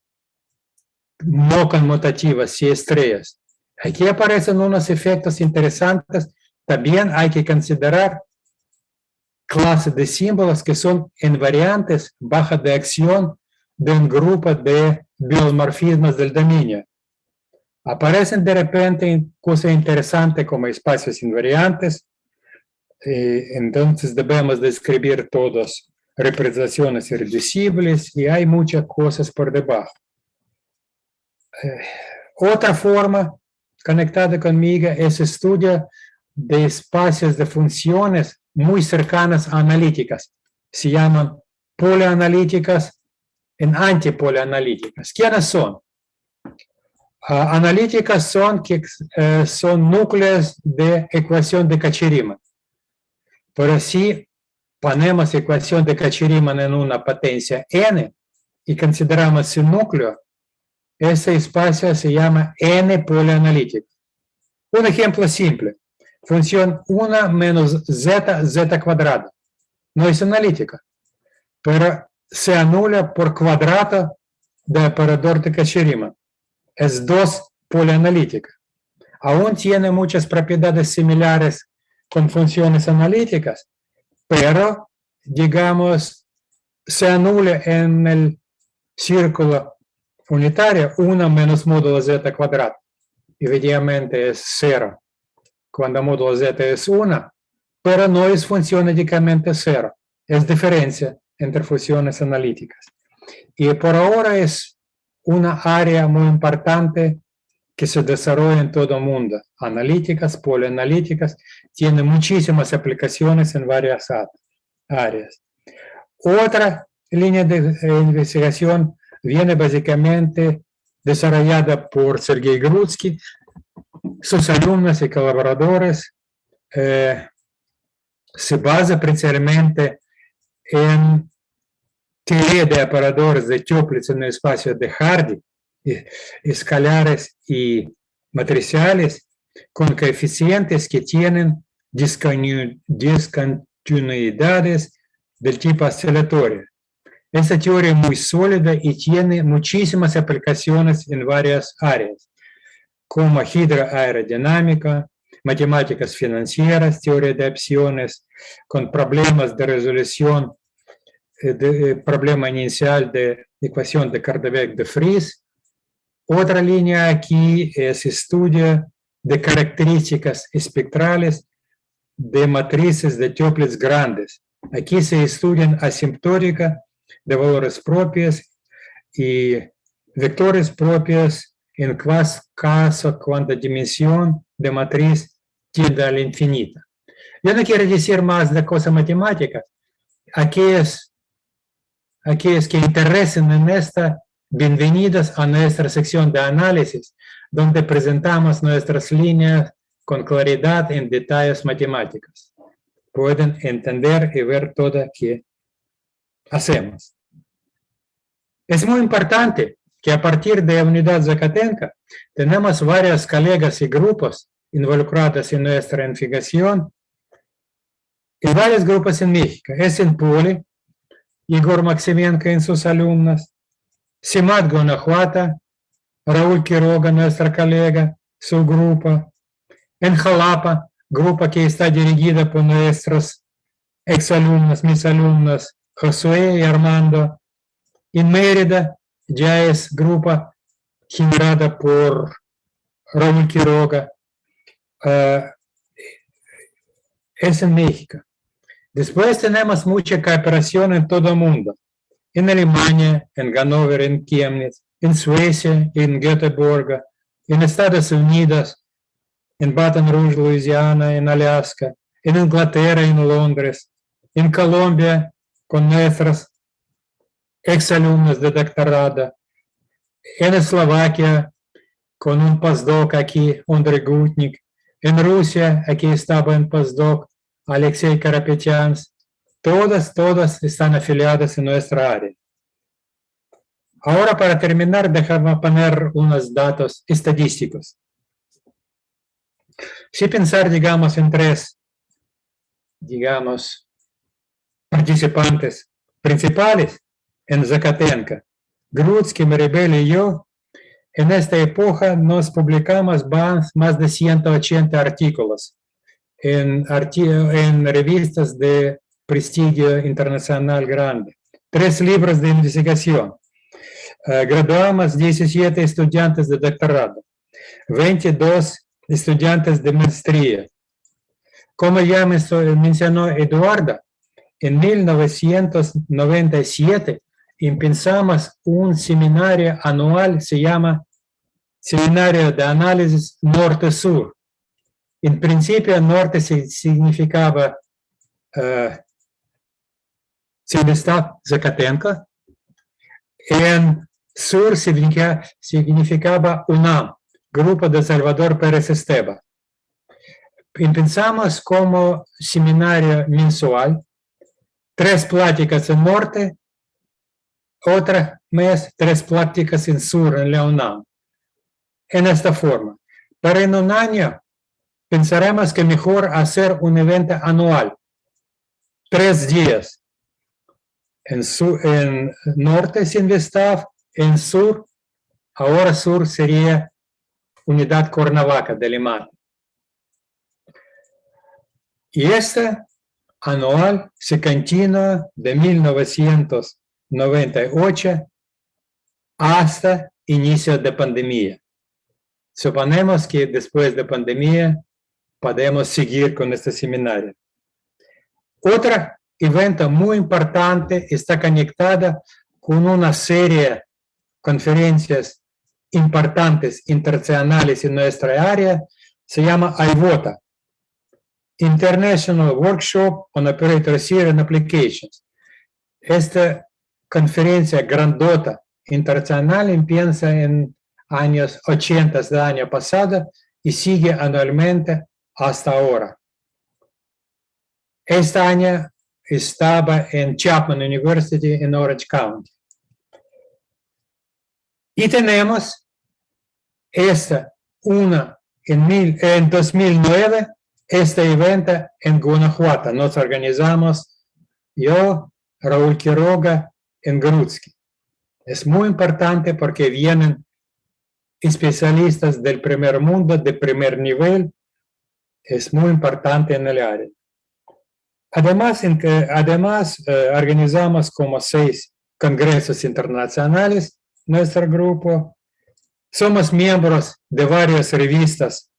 no conmutativas y estrellas. Aquí aparecen unos efectos interesantes. También hay que considerar clases de símbolos que son invariantes bajo de acción de un grupo de biomorfismos del dominio. Aparecen de repente cosas interesantes como espacios invariantes. Entonces debemos describir todas representaciones irreducibles y hay muchas cosas por debajo. Otra forma conectada conmigo es estudio de espacios de funciones muy cercanas a analíticas. Se llaman polianalíticas y antipolianalíticas. ¿Quiénes son? Analíticas son núcleos de ecuación de Cauchy-Riemann. Pero si ponemos ecuación de Cauchy-Riemann en una potencia n y consideramos su núcleo, ese espacio se llama n polianalítico. Un ejemplo simple. Función 1 menos z cuadrado. No es analítica, pero se anula por cuadrado del operador de Cauchy-Riemann. Es 2 polianalítica. Aún tiene muchas propiedades similares con funciones analíticas, pero, digamos, se anula en el círculo unitario 1 menos módulo z cuadrado. Evidentemente es 0 cuando módulo z es 1, pero no es función únicamente 0, es diferencia entre funciones analíticas. Y por ahora es una área muy importante que se desarrolla en todo el mundo. Analíticas, polianalíticas, tiene muchísimas aplicaciones en varias áreas. Otra línea de investigación viene básicamente desarrollada por Sergei Grudsky, sus alumnos y colaboradores. Se basa principalmente en teoría de operadores de Toeplitz en el espacio de Hardy, escalares y matriciales, con coeficientes que tienen discontinuidades del tipo oscilatorio. Esta teoría es muy sólida y tiene muchísimas aplicaciones en varias áreas, como hidroaerodinámica, matemáticas financieras, teoría de opciones, con problemas de resolución problema inicial de ecuación de Cardebek de Vries. Otra línea aquí es estudio de características espectrales de matrices de Toeplitz grandes. Aquí se estudian asintótica de valores propios y vectores propios en caso cuando dimensión de matriz tiende al infinito. Yo no quiero decir más de cosas matemáticas. Aquellos que interesen en esta, bienvenidos a nuestra sección de análisis, donde presentamos nuestras líneas con claridad en detalles matemáticos. Pueden entender y ver todo lo que hacemos. Es muy importante que a partir de Unidad Zacatenca tenemos varios colegas y grupos involucrados en nuestra investigación y varios grupos en México. Es en Poli, Igor Maximenko y sus alumnos, Simat, Guanajuato, Raúl Quiroga, nuestra colega, su grupo. En Jalapa, grupo que está dirigida por nuestros exalumnos, mis alumnos, Josué y Armando. En Mérida ya es grupo generado por Raúl Quiroga. Es en México. Después tenemos mucha cooperación en todo el mundo. En Alemania, en Hannover, en Chemnitz, en Suecia, en Göteborg, en Estados Unidos, en Baton Rouge, Luisiana, en Alaska, en Inglaterra, en Londres, en Colombia, con nuestros exalumnos de doctorado, en Eslovaquia, con un postdoc aquí, Andrei Gutnik, en Rusia, aquí estaba en postdoc, Alexei Karapetyan. Todas están afiliadas en nuestra área. Ahora, para terminar, déjame poner unos datos estadísticos. Si pensar, digamos, en tres, participantes principales en Zacatenca, Grutsky, Maribel y yo, en esta época nos publicamos más de 180 artículos en revistas de prestigio internacional grande, 3 libros de investigación. Graduamos 17 estudiantes de doctorado, 22 estudiantes de maestría. Como ya mencionó Eduardo, en 1997 empezamos un seminario anual, se llama Seminario de Análisis Norte-Sur. En principio, norte significaba Zacatenca. En sur significaba UNAM, Grupo de Salvador Pérez Esteban. Empezamos como seminario mensual, 3 pláticas en norte, otro mes 3 pláticas en sur, en la UNAM. En esta forma. Pero en un año pensaremos que mejor hacer un evento anual, 3 días. En norte sin Vestav, en sur, ahora sur sería Unidad Cuernavaca de Limán. Y este anual se continúa de 1998 hasta inicio de pandemia. Suponemos que después de pandemia podemos seguir con este seminario. Otro evento muy importante está conectado con una serie de conferencias importantes internacionales en nuestra área, se llama IWOTA, International Workshop on Operator Serial Applications. Esta conferencia grandota internacional empieza en años 80 del año pasado y sigue anualmente hasta ahora. Este año estaba en Chapman University en Orange County. Y tenemos en 2009, este evento en Guanajuato. Nos organizamos yo, Raúl Quiroga, en Grutsky. Es muy importante porque vienen especialistas del primer mundo, de primer nivel. Es muy importante en el área. Además, organizamos como 6 congresos internacionales, nuestro grupo. Somos miembros de varias revistas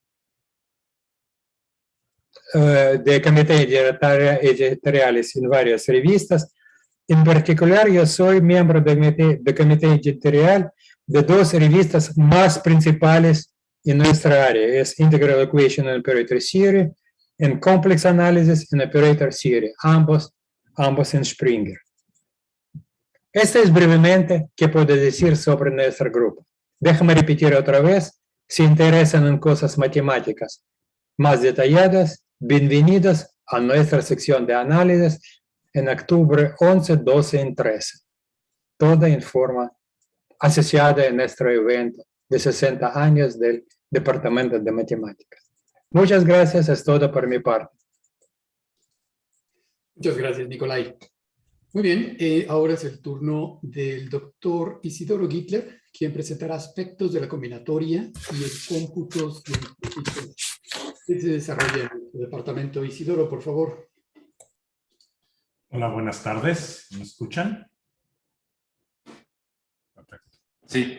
de comités editoriales en varias revistas. En particular, yo soy miembro de comité editorial de 2 revistas más principales en nuestra área. Es Integral Equation and Operator Theory y Complex Analysis and Operator Theory, ambos en Springer. Esto es brevemente que puedo decir sobre nuestro grupo. Déjame repetir otra vez, si interesan en cosas matemáticas más detalladas, bienvenidos a nuestra sección de análisis en octubre 11, 12 y 13. Toda en forma asociada en nuestro evento de 60 años del Departamento de Matemáticas. Muchas gracias, es todo por mi parte. Muchas gracias, Nikolai. Muy bien, ahora es el turno del doctor Isidoro Gittler, quien presentará aspectos de la combinatoria y el cómputo científico que se desarrolla en el departamento. Isidoro, por favor. Hola, buenas tardes. ¿Me escuchan? Perfecto. Sí.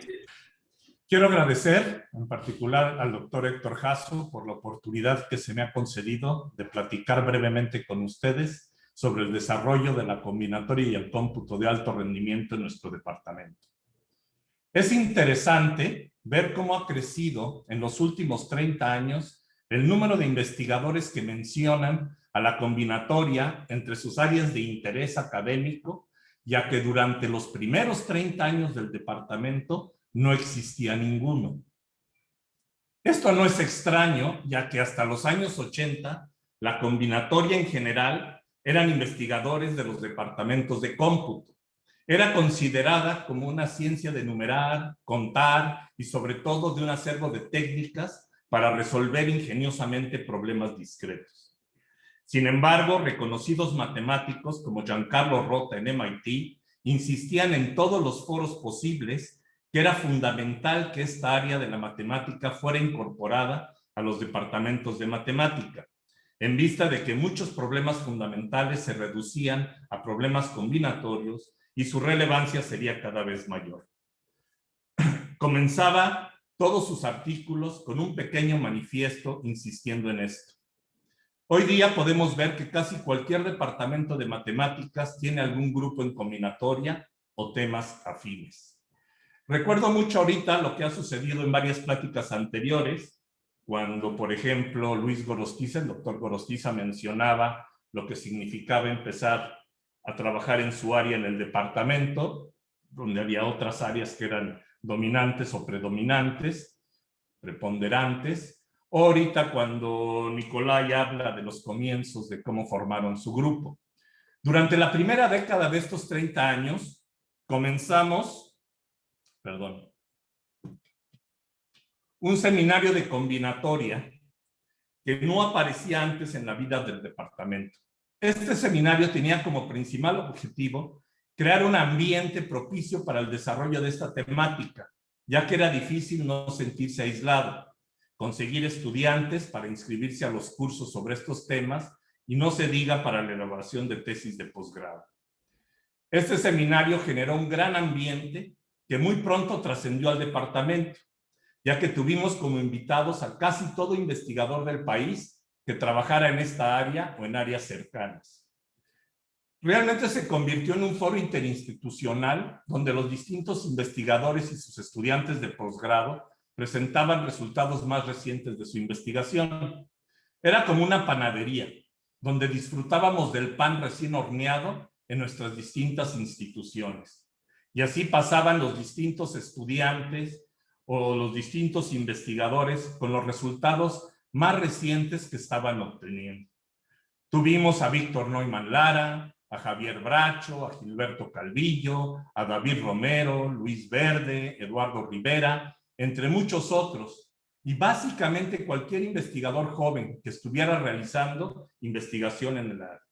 Quiero agradecer en particular al doctor Héctor Jasso por la oportunidad que se me ha concedido de platicar brevemente con ustedes sobre el desarrollo de la combinatoria y el cómputo de alto rendimiento en nuestro departamento. Es interesante ver cómo ha crecido en los últimos 30 años el número de investigadores que mencionan a la combinatoria entre sus áreas de interés académico, ya que durante los primeros 30 años del departamento no existía ninguno. Esto no es extraño, ya que hasta los años 80, la combinatoria en general eran investigadores de los departamentos de cómputo. Era considerada como una ciencia de numerar, contar y sobre todo de un acervo de técnicas para resolver ingeniosamente problemas discretos. Sin embargo, reconocidos matemáticos como Giancarlo Rota en MIT insistían en todos los foros posibles que era fundamental que esta área de la matemática fuera incorporada a los departamentos de matemática, en vista de que muchos problemas fundamentales se reducían a problemas combinatorios y su relevancia sería cada vez mayor. Comenzaba todos sus artículos con un pequeño manifiesto insistiendo en esto. Hoy día podemos ver que casi cualquier departamento de matemáticas tiene algún grupo en combinatoria o temas afines. Recuerdo mucho ahorita lo que ha sucedido en varias pláticas anteriores, cuando, por ejemplo, Luis Gorostiza, el doctor Gorostiza, mencionaba lo que significaba empezar a trabajar en su área en el departamento, donde había otras áreas que eran dominantes o predominantes, preponderantes, o ahorita cuando Nicolai habla de los comienzos de cómo formaron su grupo. Durante la primera década de estos 30 años, comenzamos un seminario de combinatoria que no aparecía antes en la vida del departamento. Este seminario tenía como principal objetivo crear un ambiente propicio para el desarrollo de esta temática, ya que era difícil no sentirse aislado, conseguir estudiantes para inscribirse a los cursos sobre estos temas y no se diga para la elaboración de tesis de posgrado. Este seminario generó un gran ambiente que muy pronto trascendió al departamento, ya que tuvimos como invitados a casi todo investigador del país que trabajara en esta área o en áreas cercanas. Realmente se convirtió en un foro interinstitucional donde los distintos investigadores y sus estudiantes de posgrado presentaban resultados más recientes de su investigación. Era como una panadería, donde disfrutábamos del pan recién horneado en nuestras distintas instituciones. Y así pasaban los distintos estudiantes o los distintos investigadores con los resultados más recientes que estaban obteniendo. Tuvimos a Víctor Neumann Lara, a Javier Bracho, a Gilberto Calvillo, a David Romero, Luis Verde, Eduardo Rivera, entre muchos otros. Y básicamente cualquier investigador joven que estuviera realizando investigación en el área.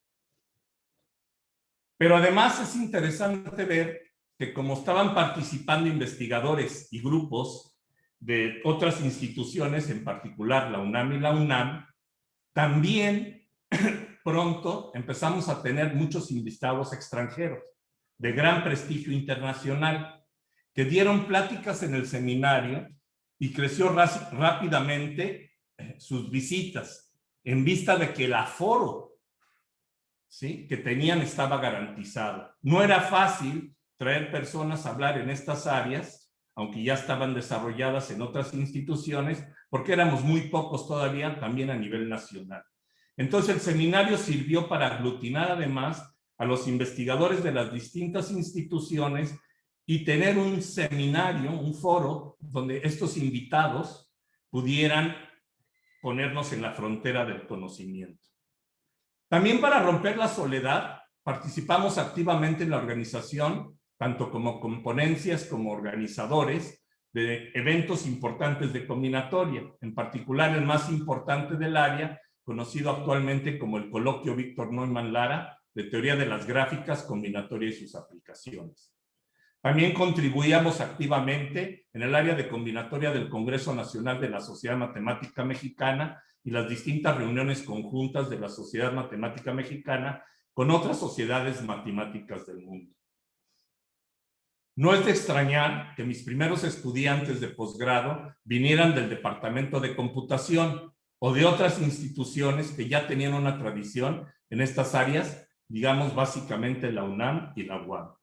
Pero además es interesante ver que como estaban participando investigadores y grupos de otras instituciones, en particular la UNAM y la UNAM, también pronto empezamos a tener muchos invitados extranjeros de gran prestigio internacional que dieron pláticas en el seminario y creció rápidamente sus visitas en vista de que el aforo, ¿sí?, que tenían estaba garantizado. No era fácil traer personas a hablar en estas áreas, aunque ya estaban desarrolladas en otras instituciones, porque éramos muy pocos todavía también a nivel nacional. Entonces el seminario sirvió para aglutinar además a los investigadores de las distintas instituciones y tener un seminario, un foro, donde estos invitados pudieran ponernos en la frontera del conocimiento. También para romper la soledad, participamos activamente en la organización, tanto como componencias como organizadores, de eventos importantes de combinatoria, en particular el más importante del área, conocido actualmente como el Coloquio Víctor Neumann Lara, de teoría de las gráficas, combinatoria y sus aplicaciones. También contribuíamos activamente en el área de combinatoria del Congreso Nacional de la Sociedad Matemática Mexicana y las distintas reuniones conjuntas de la Sociedad Matemática Mexicana con otras sociedades matemáticas del mundo. No es de extrañar que mis primeros estudiantes de posgrado vinieran del Departamento de Computación o de otras instituciones que ya tenían una tradición en estas áreas, digamos básicamente la UNAM y la UAM.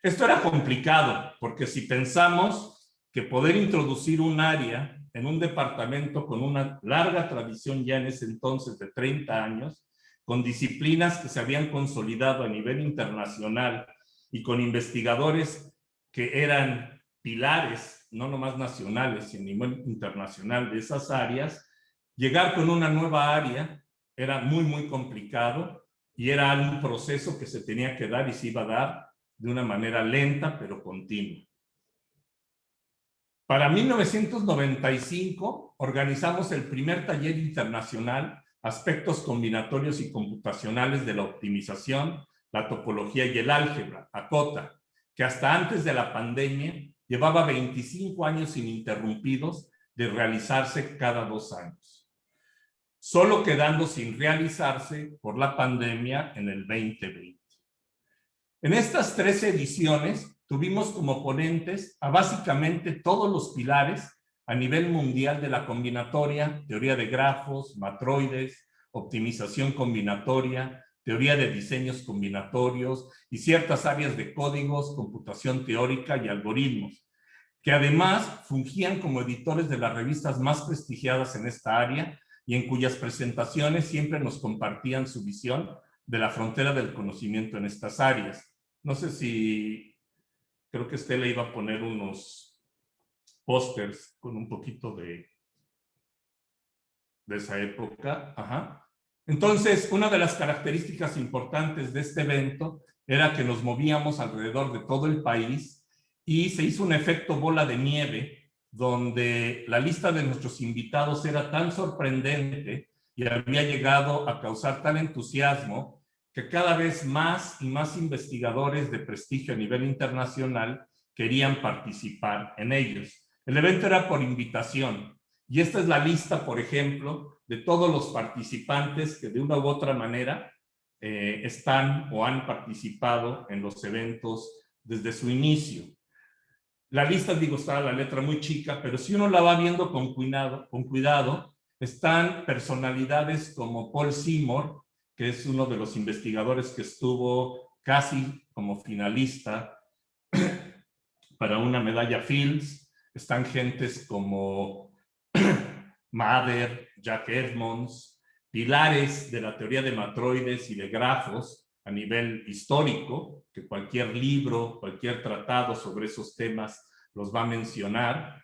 Esto era complicado porque si pensamos que poder introducir un área en un departamento con una larga tradición ya en ese entonces de 30 años, con disciplinas que se habían consolidado a nivel internacional y con investigadores que eran pilares, no nomás nacionales, sino a nivel internacional de esas áreas, llegar con una nueva área era muy complicado y era un proceso que se tenía que dar y se iba a dar de una manera lenta pero continua. Para 1995 organizamos el primer taller internacional Aspectos combinatorios y computacionales de la optimización, la topología y el álgebra, ACOTA, que hasta antes de la pandemia llevaba 25 años ininterrumpidos de realizarse cada 2 años, solo quedando sin realizarse por la pandemia en el 2020. En estas 13 ediciones tuvimos como ponentes a básicamente todos los pilares a nivel mundial de la combinatoria, teoría de grafos, matroides, optimización combinatoria, teoría de diseños combinatorios y ciertas áreas de códigos, computación teórica y algoritmos, que además fungían como editores de las revistas más prestigiadas en esta área y en cuyas presentaciones siempre nos compartían su visión de la frontera del conocimiento en estas áreas. No sé si, creo que Estela iba a poner unos pósters con un poquito de esa época. Ajá. Entonces, una de las características importantes de este evento era que nos movíamos alrededor de todo el país y se hizo un efecto bola de nieve donde la lista de nuestros invitados era tan sorprendente y había llegado a causar tal entusiasmo que cada vez más y más investigadores de prestigio a nivel internacional querían participar en ellos. El evento era por invitación y esta es la lista, por ejemplo, de todos los participantes que de una u otra manera están o han participado en los eventos desde su inicio. La lista, digo, está la letra muy chica, pero si uno la va viendo con cuidado, están personalidades como Paul Seymour, que es uno de los investigadores que estuvo casi como finalista para una medalla Fields. Están gentes como Mather, Jack Edmonds, pilares de la teoría de matroides y de grafos a nivel histórico, que cualquier libro, cualquier tratado sobre esos temas los va a mencionar.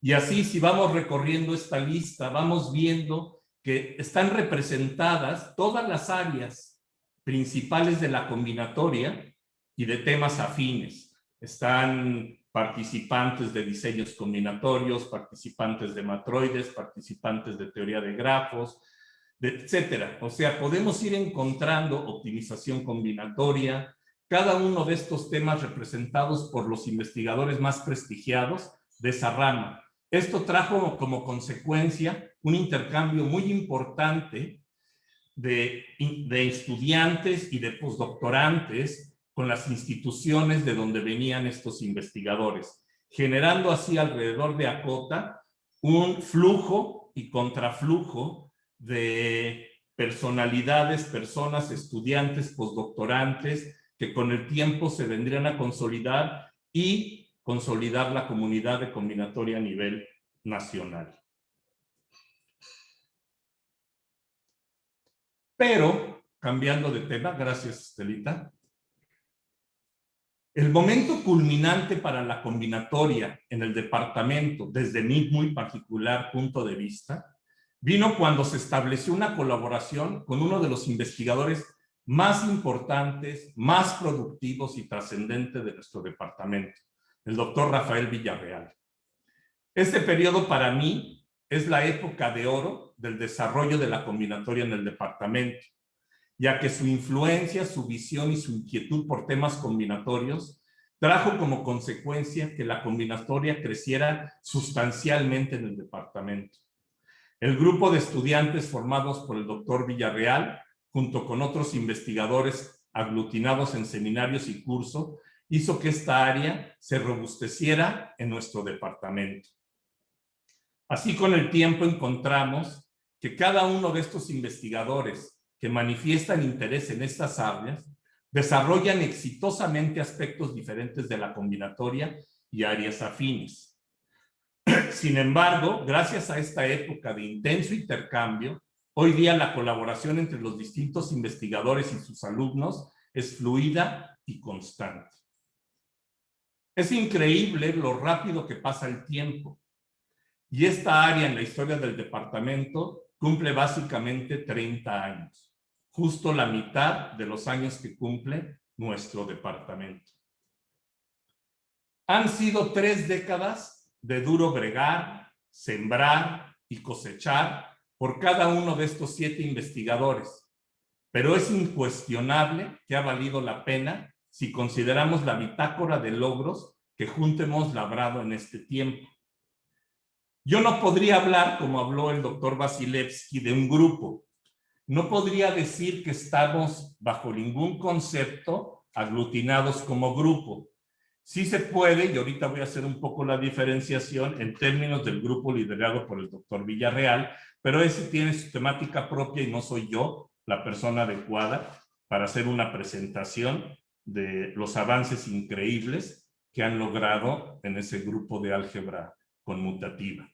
Y así, si vamos recorriendo esta lista, vamos viendo que están representadas todas las áreas principales de la combinatoria y de temas afines. Están participantes de diseños combinatorios, participantes de matroides, participantes de teoría de grafos, etcétera. O sea, podemos ir encontrando optimización combinatoria, cada uno de estos temas representados por los investigadores más prestigiados de esa rama. Esto trajo como consecuencia un intercambio muy importante de estudiantes y de postdoctorantes con las instituciones de donde venían estos investigadores, generando así alrededor de ACOTA un flujo y contraflujo de personalidades, personas, estudiantes, postdoctorantes, que con el tiempo se vendrían a consolidar y consolidar la comunidad de combinatoria a nivel nacional. Pero, cambiando de tema, gracias Estelita, el momento culminante para la combinatoria en el departamento, desde mi muy particular punto de vista, vino cuando se estableció una colaboración con uno de los investigadores más importantes, más productivos y trascendentes de nuestro departamento, el doctor Rafael Villarreal. Este periodo para mí es la época de oro del desarrollo de la combinatoria en el departamento. ya que su influencia, su visión y su inquietud por temas combinatorios trajo como consecuencia que la combinatoria creciera sustancialmente en el departamento. El grupo de estudiantes formados por el doctor Villarreal, junto con otros investigadores aglutinados en seminarios y cursos, hizo que esta área se robusteciera en nuestro departamento. Así, con el tiempo encontramos que cada uno de estos investigadores que manifiestan interés en estas áreas desarrollan exitosamente aspectos diferentes de la combinatoria y áreas afines. Sin embargo, gracias a esta época de intenso intercambio, hoy día la colaboración entre los distintos investigadores y sus alumnos es fluida y constante. Es increíble lo rápido que pasa el tiempo, y esta área en la historia del departamento cumple básicamente 30 años, justo la mitad de los años que cumple nuestro departamento. Han sido 3 décadas de duro bregar, sembrar y cosechar por cada uno de estos 7 investigadores, pero es incuestionable que ha valido la pena si consideramos la bitácora de logros que juntos hemos labrado en este tiempo. Yo no podría hablar, como habló el doctor Vasilevsky, de un grupo. No podría decir que estamos bajo ningún concepto aglutinados como grupo. Sí se puede, y ahorita voy a hacer un poco la diferenciación en términos del grupo liderado por el doctor Villarreal, pero ese tiene su temática propia y no soy yo la persona adecuada para hacer una presentación de los avances increíbles que han logrado en ese grupo de álgebra conmutativa.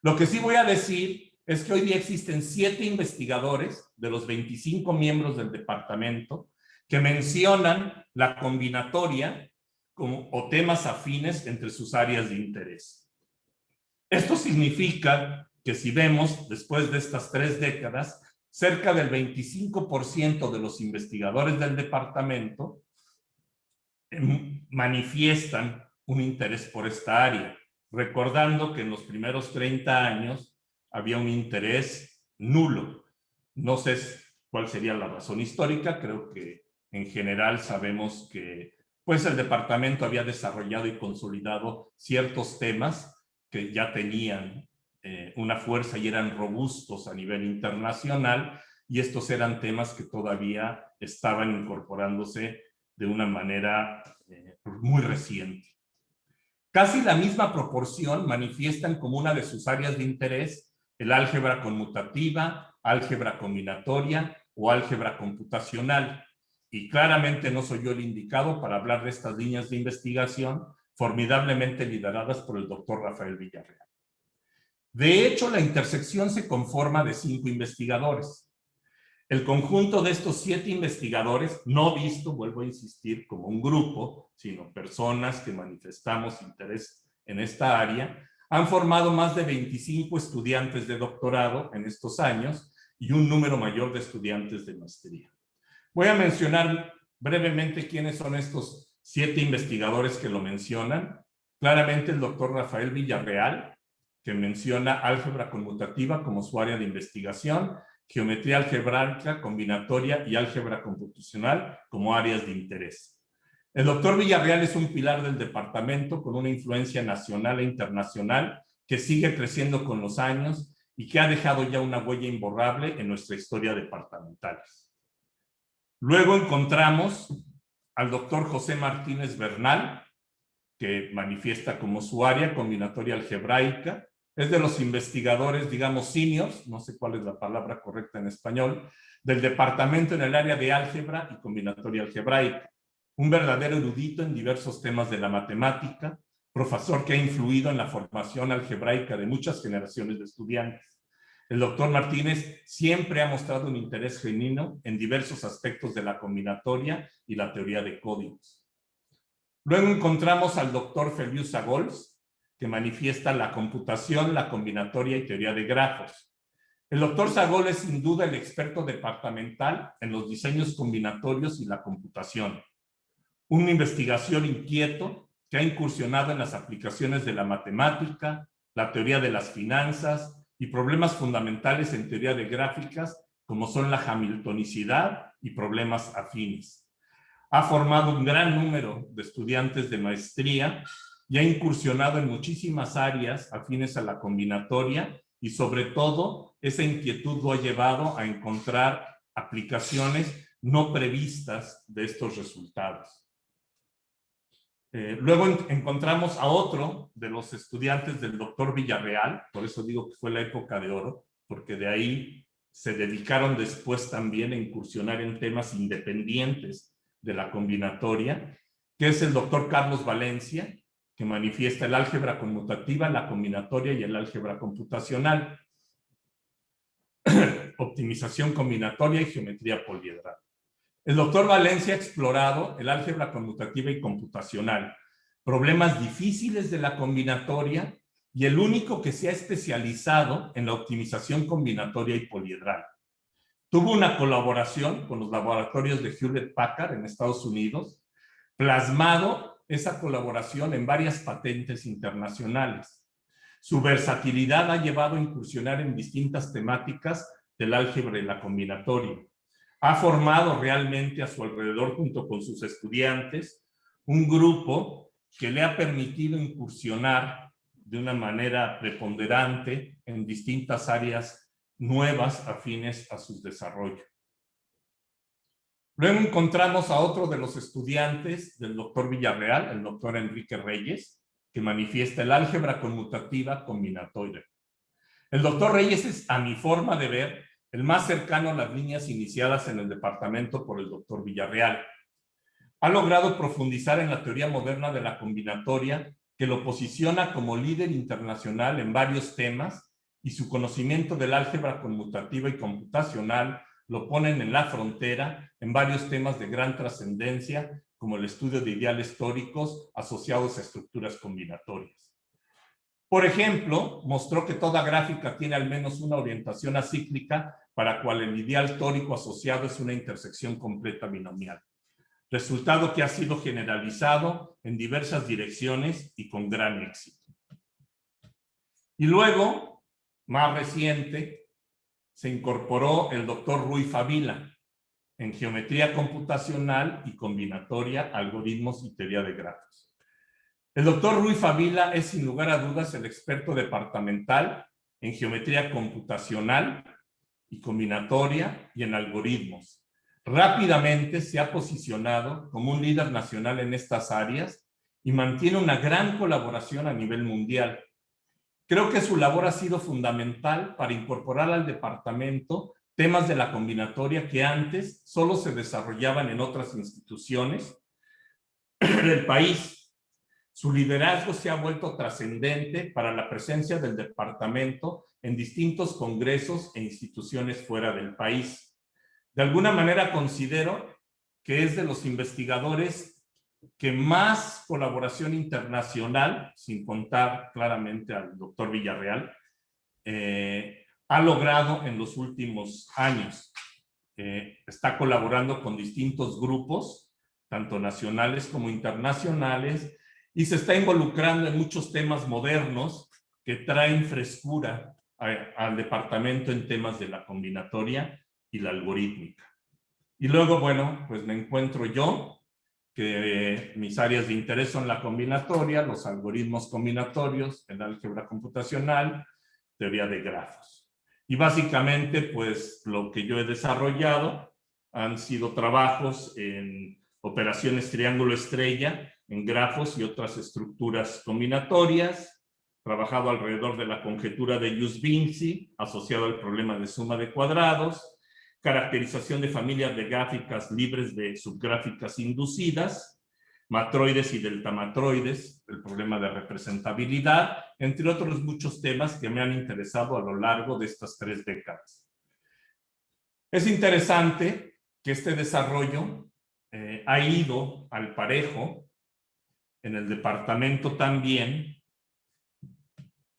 Lo que sí voy a decir es que hoy día existen 7 investigadores de los 25 miembros del departamento que mencionan la combinatoria o temas afines entre sus áreas de interés. Esto significa que si vemos, después de estas 3 décadas, cerca del 25% de los investigadores del departamento manifiestan un interés por esta área, recordando que en los primeros 30 años había un interés nulo. No sé cuál sería la razón histórica, creo que en general sabemos que pues el departamento había desarrollado y consolidado ciertos temas que ya tenían una fuerza y eran robustos a nivel internacional, y estos eran temas que todavía estaban incorporándose de una manera muy reciente. Casi la misma proporción manifiestan como una de sus áreas de interés el álgebra conmutativa, álgebra combinatoria o álgebra computacional. Y claramente no soy yo el indicado para hablar de estas líneas de investigación formidablemente lideradas por el doctor Rafael Villarreal. De hecho, la intersección se conforma de 5 investigadores. El conjunto de estos 7 investigadores, no visto, vuelvo a insistir, como un grupo, sino personas que manifestamos interés en esta área, han formado más de 25 estudiantes de doctorado en estos años y un número mayor de estudiantes de maestría. Voy a mencionar brevemente quiénes son estos 7 investigadores que lo mencionan. Claramente el doctor Rafael Villarreal, que menciona álgebra conmutativa como su área de investigación, geometría algebraica, combinatoria y álgebra computacional como áreas de interés. El doctor Villarreal es un pilar del departamento con una influencia nacional e internacional que sigue creciendo con los años y que ha dejado ya una huella imborrable en nuestra historia departamental. Luego encontramos al doctor José Martínez Bernal, que manifiesta como su área combinatoria algebraica. Es de los investigadores, digamos, seniors, no sé cuál es la palabra correcta en español, del departamento en el área de álgebra y combinatoria algebraica. Un verdadero erudito en diversos temas de la matemática, profesor que ha influido en la formación algebraica de muchas generaciones de estudiantes. El doctor Martínez siempre ha mostrado un interés genuino en diversos aspectos de la combinatoria y la teoría de códigos. Luego encontramos al doctor Feliu Sagols, que manifiesta la computación, la combinatoria y teoría de grafos. El doctor Sagol es sin duda el experto departamental en los diseños combinatorios y la computación. Un investigador inquieto que ha incursionado en las aplicaciones de la matemática, la teoría de las finanzas y problemas fundamentales en teoría de gráficas como son la hamiltonicidad y problemas afines. Ha formado un gran número de estudiantes de maestría y ha incursionado en muchísimas áreas afines a la combinatoria, y sobre todo esa inquietud lo ha llevado a encontrar aplicaciones no previstas de estos resultados. Luego encontramos a otro de los estudiantes del doctor Villarreal, por eso digo que fue la época de oro, porque de ahí se dedicaron después también a incursionar en temas independientes de la combinatoria, que es el doctor Carlos Valencia, que manifiesta el álgebra conmutativa, la combinatoria y el álgebra computacional, optimización combinatoria y geometría poliedral. El doctor Valencia ha explorado el álgebra conmutativa y computacional, problemas difíciles de la combinatoria, y el único que se ha especializado en la optimización combinatoria y poliedral. Tuvo una colaboración con los laboratorios de Hewlett Packard en Estados Unidos, plasmado esa colaboración en varias patentes internacionales. Su versatilidad ha llevado a incursionar en distintas temáticas del álgebra y la combinatoria. Ha formado realmente a su alrededor, junto con sus estudiantes, un grupo que le ha permitido incursionar de una manera preponderante en distintas áreas nuevas afines a su desarrollo. Luego encontramos a otro de los estudiantes del doctor Villarreal, el doctor Enrique Reyes, que manifiesta el álgebra conmutativa combinatoria. El doctor Reyes es, a mi forma de ver, el más cercano a las líneas iniciadas en el departamento por el doctor Villarreal. Ha logrado profundizar en la teoría moderna de la combinatoria, que lo posiciona como líder internacional en varios temas, y su conocimiento del álgebra conmutativa y computacional lo ponen en la frontera en varios temas de gran trascendencia, como el estudio de ideales tóricos asociados a estructuras combinatorias. Por ejemplo, mostró que toda gráfica tiene al menos una orientación acíclica, para cual el ideal tórico asociado es una intersección completa binomial. Resultado que ha sido generalizado en diversas direcciones y con gran éxito. Y luego, más reciente, se incorporó el doctor Rui Favila en geometría computacional y combinatoria, algoritmos y teoría de grafos. El doctor Rui Favila es sin lugar a dudas el experto departamental en geometría computacional y combinatoria y en algoritmos. Rápidamente se ha posicionado como un líder nacional en estas áreas y mantiene una gran colaboración a nivel mundial. Creo que su labor ha sido fundamental para incorporar al departamento temas de la combinatoria que antes solo se desarrollaban en otras instituciones del país. Su liderazgo se ha vuelto trascendente para la presencia del departamento en distintos congresos e instituciones fuera del país. De alguna manera considero que es de los investigadores que más colaboración internacional, sin contar claramente al doctor Villarreal, ha logrado en los últimos años. Está colaborando con distintos grupos, tanto nacionales como internacionales, y se está involucrando en muchos temas modernos que traen frescura al departamento en temas de la combinatoria y la algorítmica. Y luego, bueno, pues me encuentro yo, que mis áreas de interés son la combinatoria, los algoritmos combinatorios, el álgebra computacional, teoría de grafos. Y básicamente, pues lo que yo he desarrollado han sido trabajos en operaciones triángulo-estrella, en grafos y otras estructuras combinatorias, trabajado alrededor de la conjetura de Jus-Vinci, asociado al problema de suma de cuadrados, caracterización de familias de gráficas libres de subgráficas inducidas, matroides y deltamatroides, el problema de representabilidad, entre otros muchos temas que me han interesado a lo largo de estas 3 décadas. Es interesante que este desarrollo ha ido al parejo en el departamento también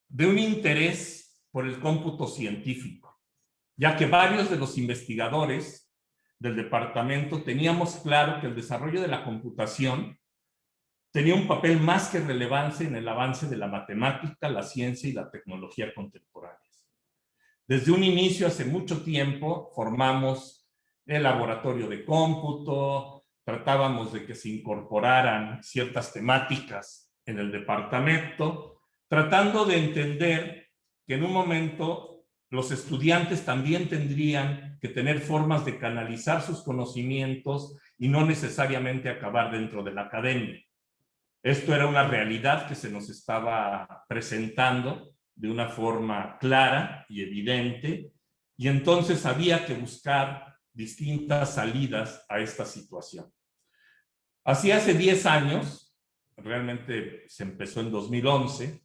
de un interés por el cómputo científico, ya que varios de los investigadores del departamento teníamos claro que el desarrollo de la computación tenía un papel más que relevante en el avance de la matemática, la ciencia y la tecnología contemporáneas. Desde un inicio, hace mucho tiempo, formamos el laboratorio de cómputo, tratábamos de que se incorporaran ciertas temáticas en el departamento, tratando de entender que en un momento los estudiantes también tendrían que tener formas de canalizar sus conocimientos y no necesariamente acabar dentro de la academia. Esto era una realidad que se nos estaba presentando de una forma clara y evidente, y entonces había que buscar distintas salidas a esta situación. Así hace 10 años, realmente se empezó en 2011,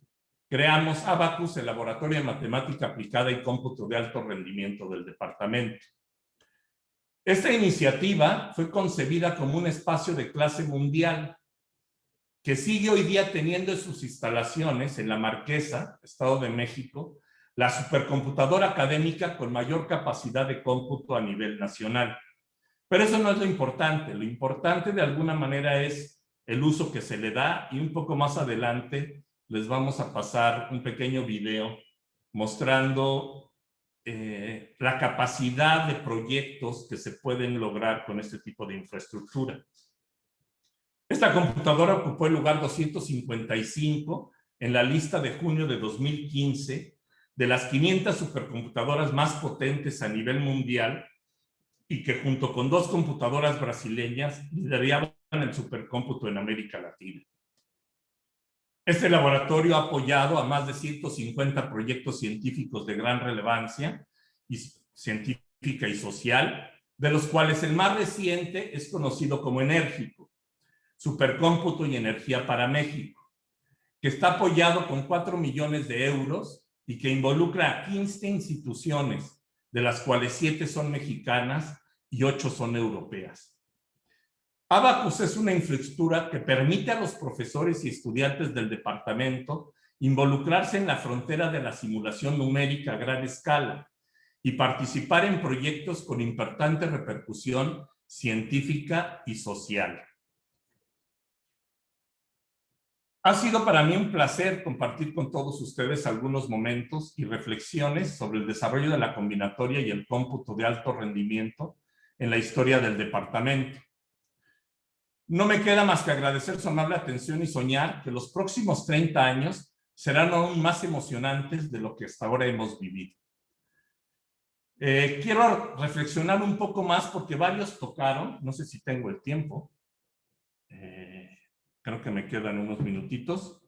creamos Abacus, el Laboratorio de Matemática Aplicada y Cómputo de Alto Rendimiento del departamento. Esta iniciativa fue concebida como un espacio de clase mundial que sigue hoy día teniendo en sus instalaciones en La Marquesa, Estado de México, la supercomputadora académica con mayor capacidad de cómputo a nivel nacional. Pero eso no es lo importante de alguna manera es el uso que se le da, y un poco más adelante les vamos a pasar un pequeño video mostrando la capacidad de proyectos que se pueden lograr con este tipo de infraestructura. Esta computadora ocupó el lugar 255 en la lista de junio de 2015 de las 500 supercomputadoras más potentes a nivel mundial, y que junto con 2 computadoras brasileñas lideraban el supercómputo en América Latina. Este laboratorio ha apoyado a más de 150 proyectos científicos de gran relevancia científica y social, de los cuales el más reciente es conocido como Enérgico, Supercómputo y Energía para México, que está apoyado con 4 millones de euros y que involucra a 15 instituciones, de las cuales 7 son mexicanas y 8 son europeas. Abacus es una infraestructura que permite a los profesores y estudiantes del departamento involucrarse en la frontera de la simulación numérica a gran escala y participar en proyectos con importante repercusión científica y social. Ha sido para mí un placer compartir con todos ustedes algunos momentos y reflexiones sobre el desarrollo de la combinatoria y el cómputo de alto rendimiento en la historia del departamento. No me queda más que agradecer su amable atención y soñar que los próximos 30 años serán aún más emocionantes de lo que hasta ahora hemos vivido. Quiero reflexionar un poco más porque varios tocaron, no sé si tengo el tiempo, creo que me quedan unos minutitos.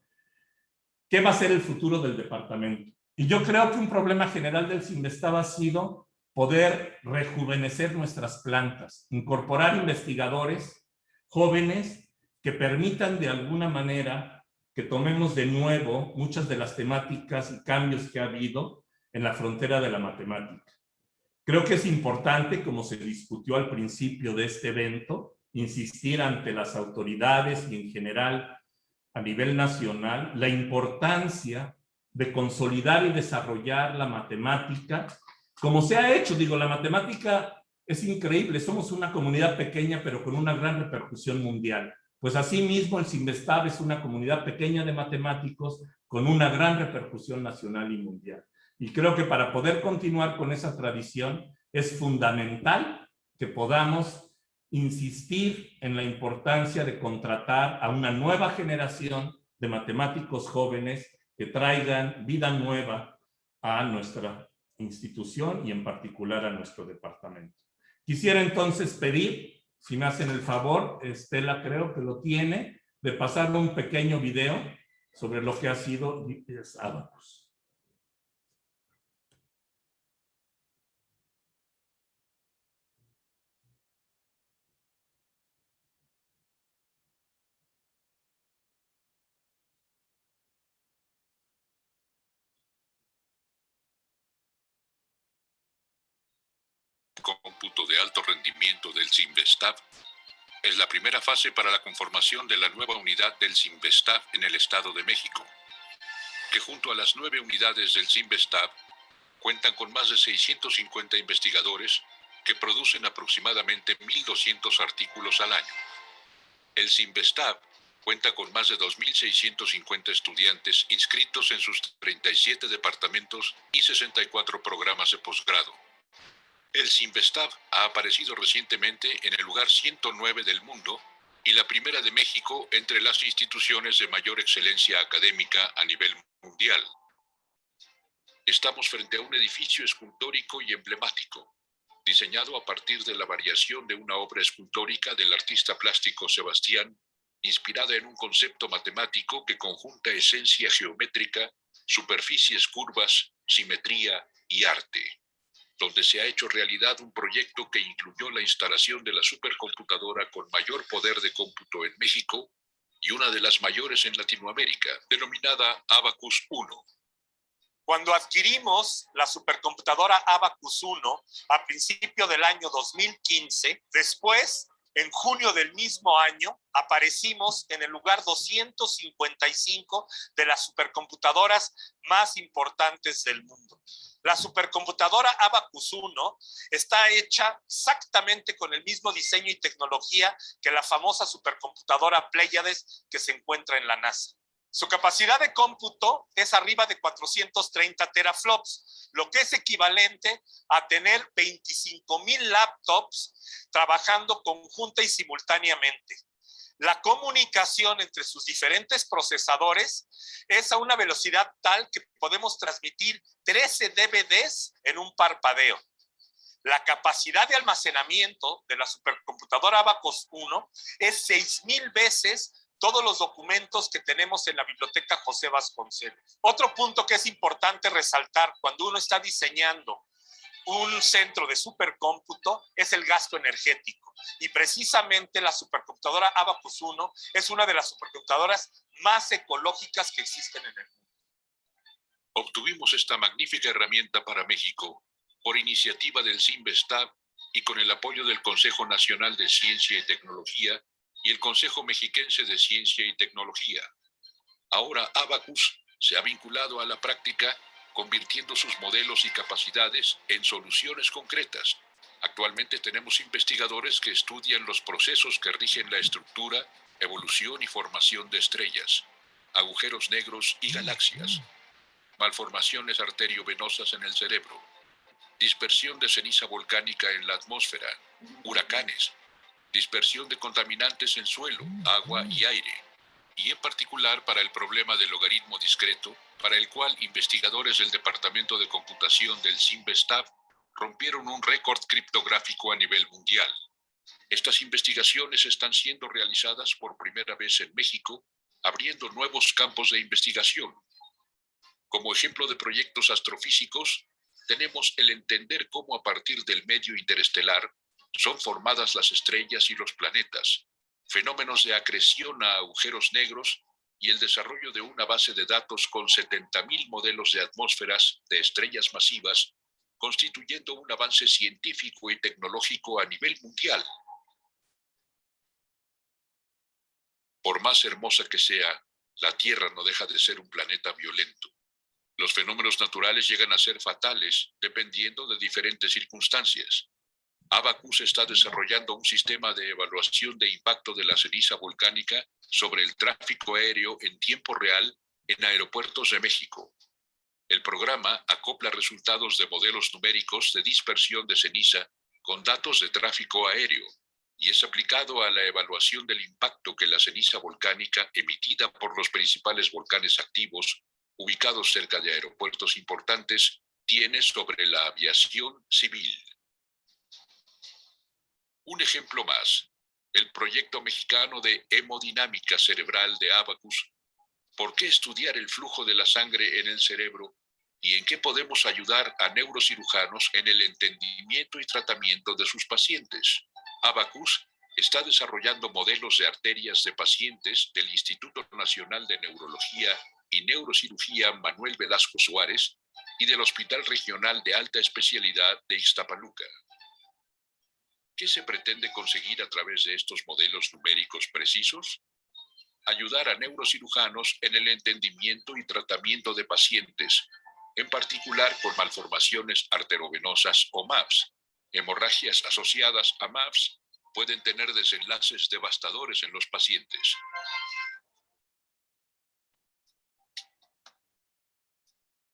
¿Qué va a ser el futuro del departamento? Y yo creo que un problema general del CIMBESTAB ha sido poder rejuvenecer nuestras plantas, incorporar investigadores jóvenes que permitan de alguna manera que tomemos de nuevo muchas de las temáticas y cambios que ha habido en la frontera de la matemática. Creo que es importante, como se discutió al principio de este evento, insistir ante las autoridades y en general a nivel nacional la importancia de consolidar y desarrollar la matemática como se ha hecho. Digo, la matemática es increíble, somos una comunidad pequeña pero con una gran repercusión mundial. Pues asimismo el CIMBESTAB es una comunidad pequeña de matemáticos con una gran repercusión nacional y mundial. Y creo que para poder continuar con esa tradición es fundamental que podamos insistir en la importancia de contratar a una nueva generación de matemáticos jóvenes que traigan vida nueva a nuestra institución y en particular a nuestro departamento. Quisiera entonces pedir, si me hacen el favor, Estela creo que lo tiene, de pasar un pequeño video sobre lo que ha sido Abacus. Cómputo de alto rendimiento del CIMBESTAB es la primera fase para la conformación de la nueva unidad del CIMBESTAB en el Estado de México, que junto a las 9 unidades del CIMBESTAB cuentan con más de 650 investigadores que producen aproximadamente 1.200 artículos al año. El CIMBESTAB Cuenta con más de 2.650 estudiantes inscritos en sus 37 departamentos y 64 programas de posgrado. El CIMBESTAB ha aparecido recientemente en el lugar 109 del mundo y la primera de México entre las instituciones de mayor excelencia académica a nivel mundial. Estamos frente a un edificio escultórico y emblemático, diseñado a partir de la variación de una obra escultórica del artista plástico Sebastián, inspirada en un concepto matemático que conjunta esencia geométrica, superficies curvas, simetría y arte, donde se ha hecho realidad un proyecto que incluyó la instalación de la supercomputadora con mayor poder de cómputo en México y una de las mayores en Latinoamérica, denominada Abacus 1. Cuando adquirimos la supercomputadora Abacus 1 a principio del año 2015, después, en junio del mismo año, aparecimos en el lugar 255 de las supercomputadoras más importantes del mundo. La supercomputadora Abacus 1 está hecha exactamente con el mismo diseño y tecnología que la famosa supercomputadora Pléyades que se encuentra en la NASA. Su capacidad de cómputo es arriba de 430 teraflops, lo que es equivalente a tener 25,000 laptops trabajando conjunta y simultáneamente. La comunicación entre sus diferentes procesadores es a una velocidad tal que podemos transmitir 13 DVDs en un parpadeo. La capacidad de almacenamiento de la supercomputadora Abacus 1 es 6,000 veces todos los documentos que tenemos en la biblioteca José Vasconcelos. Otro punto que es importante resaltar cuando uno está diseñando un centro de supercómputo es el gasto energético. Y precisamente la supercomputadora Abacus 1 es una de las supercomputadoras más ecológicas que existen en el mundo. Obtuvimos esta magnífica herramienta para México por iniciativa del CIMBESTAB y con el apoyo del Consejo Nacional de Ciencia y Tecnología y el Consejo Mexiquense de Ciencia y Tecnología. Ahora Abacus se ha vinculado a la práctica, convirtiendo sus modelos y capacidades en soluciones concretas. Actualmente tenemos investigadores que estudian los procesos que rigen la estructura, evolución y formación de estrellas, agujeros negros y galaxias, malformaciones arteriovenosas en el cerebro, dispersión de ceniza volcánica en la atmósfera, huracanes, dispersión de contaminantes en suelo, agua y aire, y en particular para el problema del logaritmo discreto, para el cual investigadores del Departamento de Computación del CIMBESTAB rompieron un récord criptográfico a nivel mundial. Estas investigaciones están siendo realizadas por primera vez en México, abriendo nuevos campos de investigación. Como ejemplo de proyectos astrofísicos, tenemos el entender cómo a partir del medio interestelar son formadas las estrellas y los planetas, fenómenos de acreción a agujeros negros y el desarrollo de una base de datos con 70,000 modelos de atmósferas de estrellas masivas, constituyendo un avance científico y tecnológico a nivel mundial. Por más hermosa que sea, la Tierra no deja de ser un planeta violento. Los fenómenos naturales llegan a ser fatales dependiendo de diferentes circunstancias. Abacus está desarrollando un sistema de evaluación de impacto de la ceniza volcánica sobre el tráfico aéreo en tiempo real en aeropuertos de México. El programa acopla resultados de modelos numéricos de dispersión de ceniza con datos de tráfico aéreo y es aplicado a la evaluación del impacto que la ceniza volcánica emitida por los principales volcanes activos ubicados cerca de aeropuertos importantes tiene sobre la aviación civil. Un ejemplo más, el proyecto mexicano de hemodinámica cerebral de Abacus. ¿Por qué estudiar el flujo de la sangre en el cerebro y en qué podemos ayudar a neurocirujanos en el entendimiento y tratamiento de sus pacientes? Abacus está desarrollando modelos de arterias de pacientes del Instituto Nacional de Neurología y Neurocirugía Manuel Velasco Suárez y del Hospital Regional de Alta Especialidad de Ixtapaluca. ¿Qué se pretende conseguir a través de estos modelos numéricos precisos? Ayudar a neurocirujanos en el entendimiento y tratamiento de pacientes, en particular con malformaciones arteriovenosas o MAVS. Hemorragias asociadas a MAVS pueden tener desenlaces devastadores en los pacientes.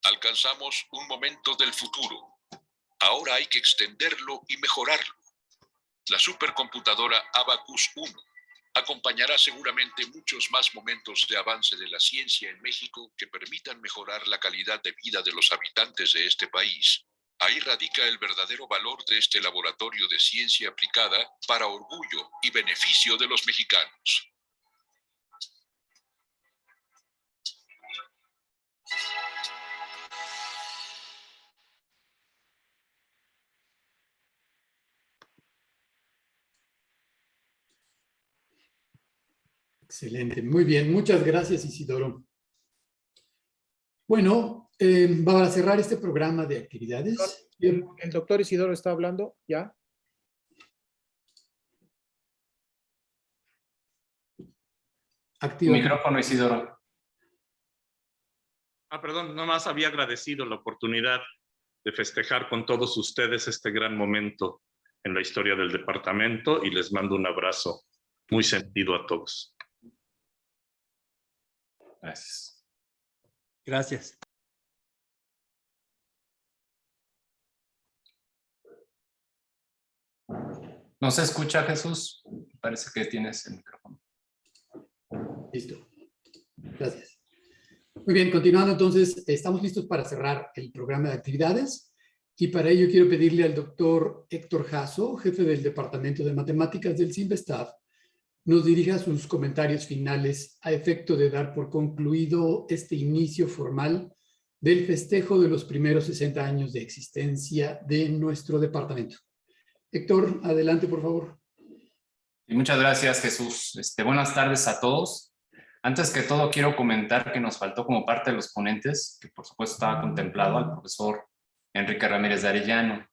Alcanzamos un momento del futuro. Ahora hay que extenderlo y mejorarlo. La supercomputadora Abacus 1 acompañará seguramente muchos más momentos de avance de la ciencia en México que permitan mejorar la calidad de vida de los habitantes de este país. Ahí radica el verdadero valor de este laboratorio de ciencia aplicada para orgullo y beneficio de los mexicanos. Excelente, muy bien. Muchas gracias, Isidoro. Bueno, para cerrar este programa de actividades. El doctor Isidoro está hablando, ¿ya? Activa. Micrófono, Isidoro. Perdón, nomás había agradecido la oportunidad de festejar con todos ustedes este gran momento en la historia del departamento y les mando un abrazo muy sentido a todos. Gracias. Gracias. ¿No se escucha, Jesús? Parece que tienes el micrófono. Listo. Gracias. Muy bien, continuando entonces, estamos listos para cerrar el programa de actividades y para ello quiero pedirle al doctor Héctor Jasso, jefe del Departamento de Matemáticas del CIMBESTAF, nos dirija sus comentarios finales a efecto de dar por concluido este inicio formal del festejo de los primeros 60 años de existencia de nuestro departamento. Héctor, adelante, por favor. Y muchas gracias, Jesús. Buenas tardes a todos. Antes que todo, quiero comentar que nos faltó como parte de los ponentes, que por supuesto estaba contemplado al profesor Enrique Ramírez de Arellano.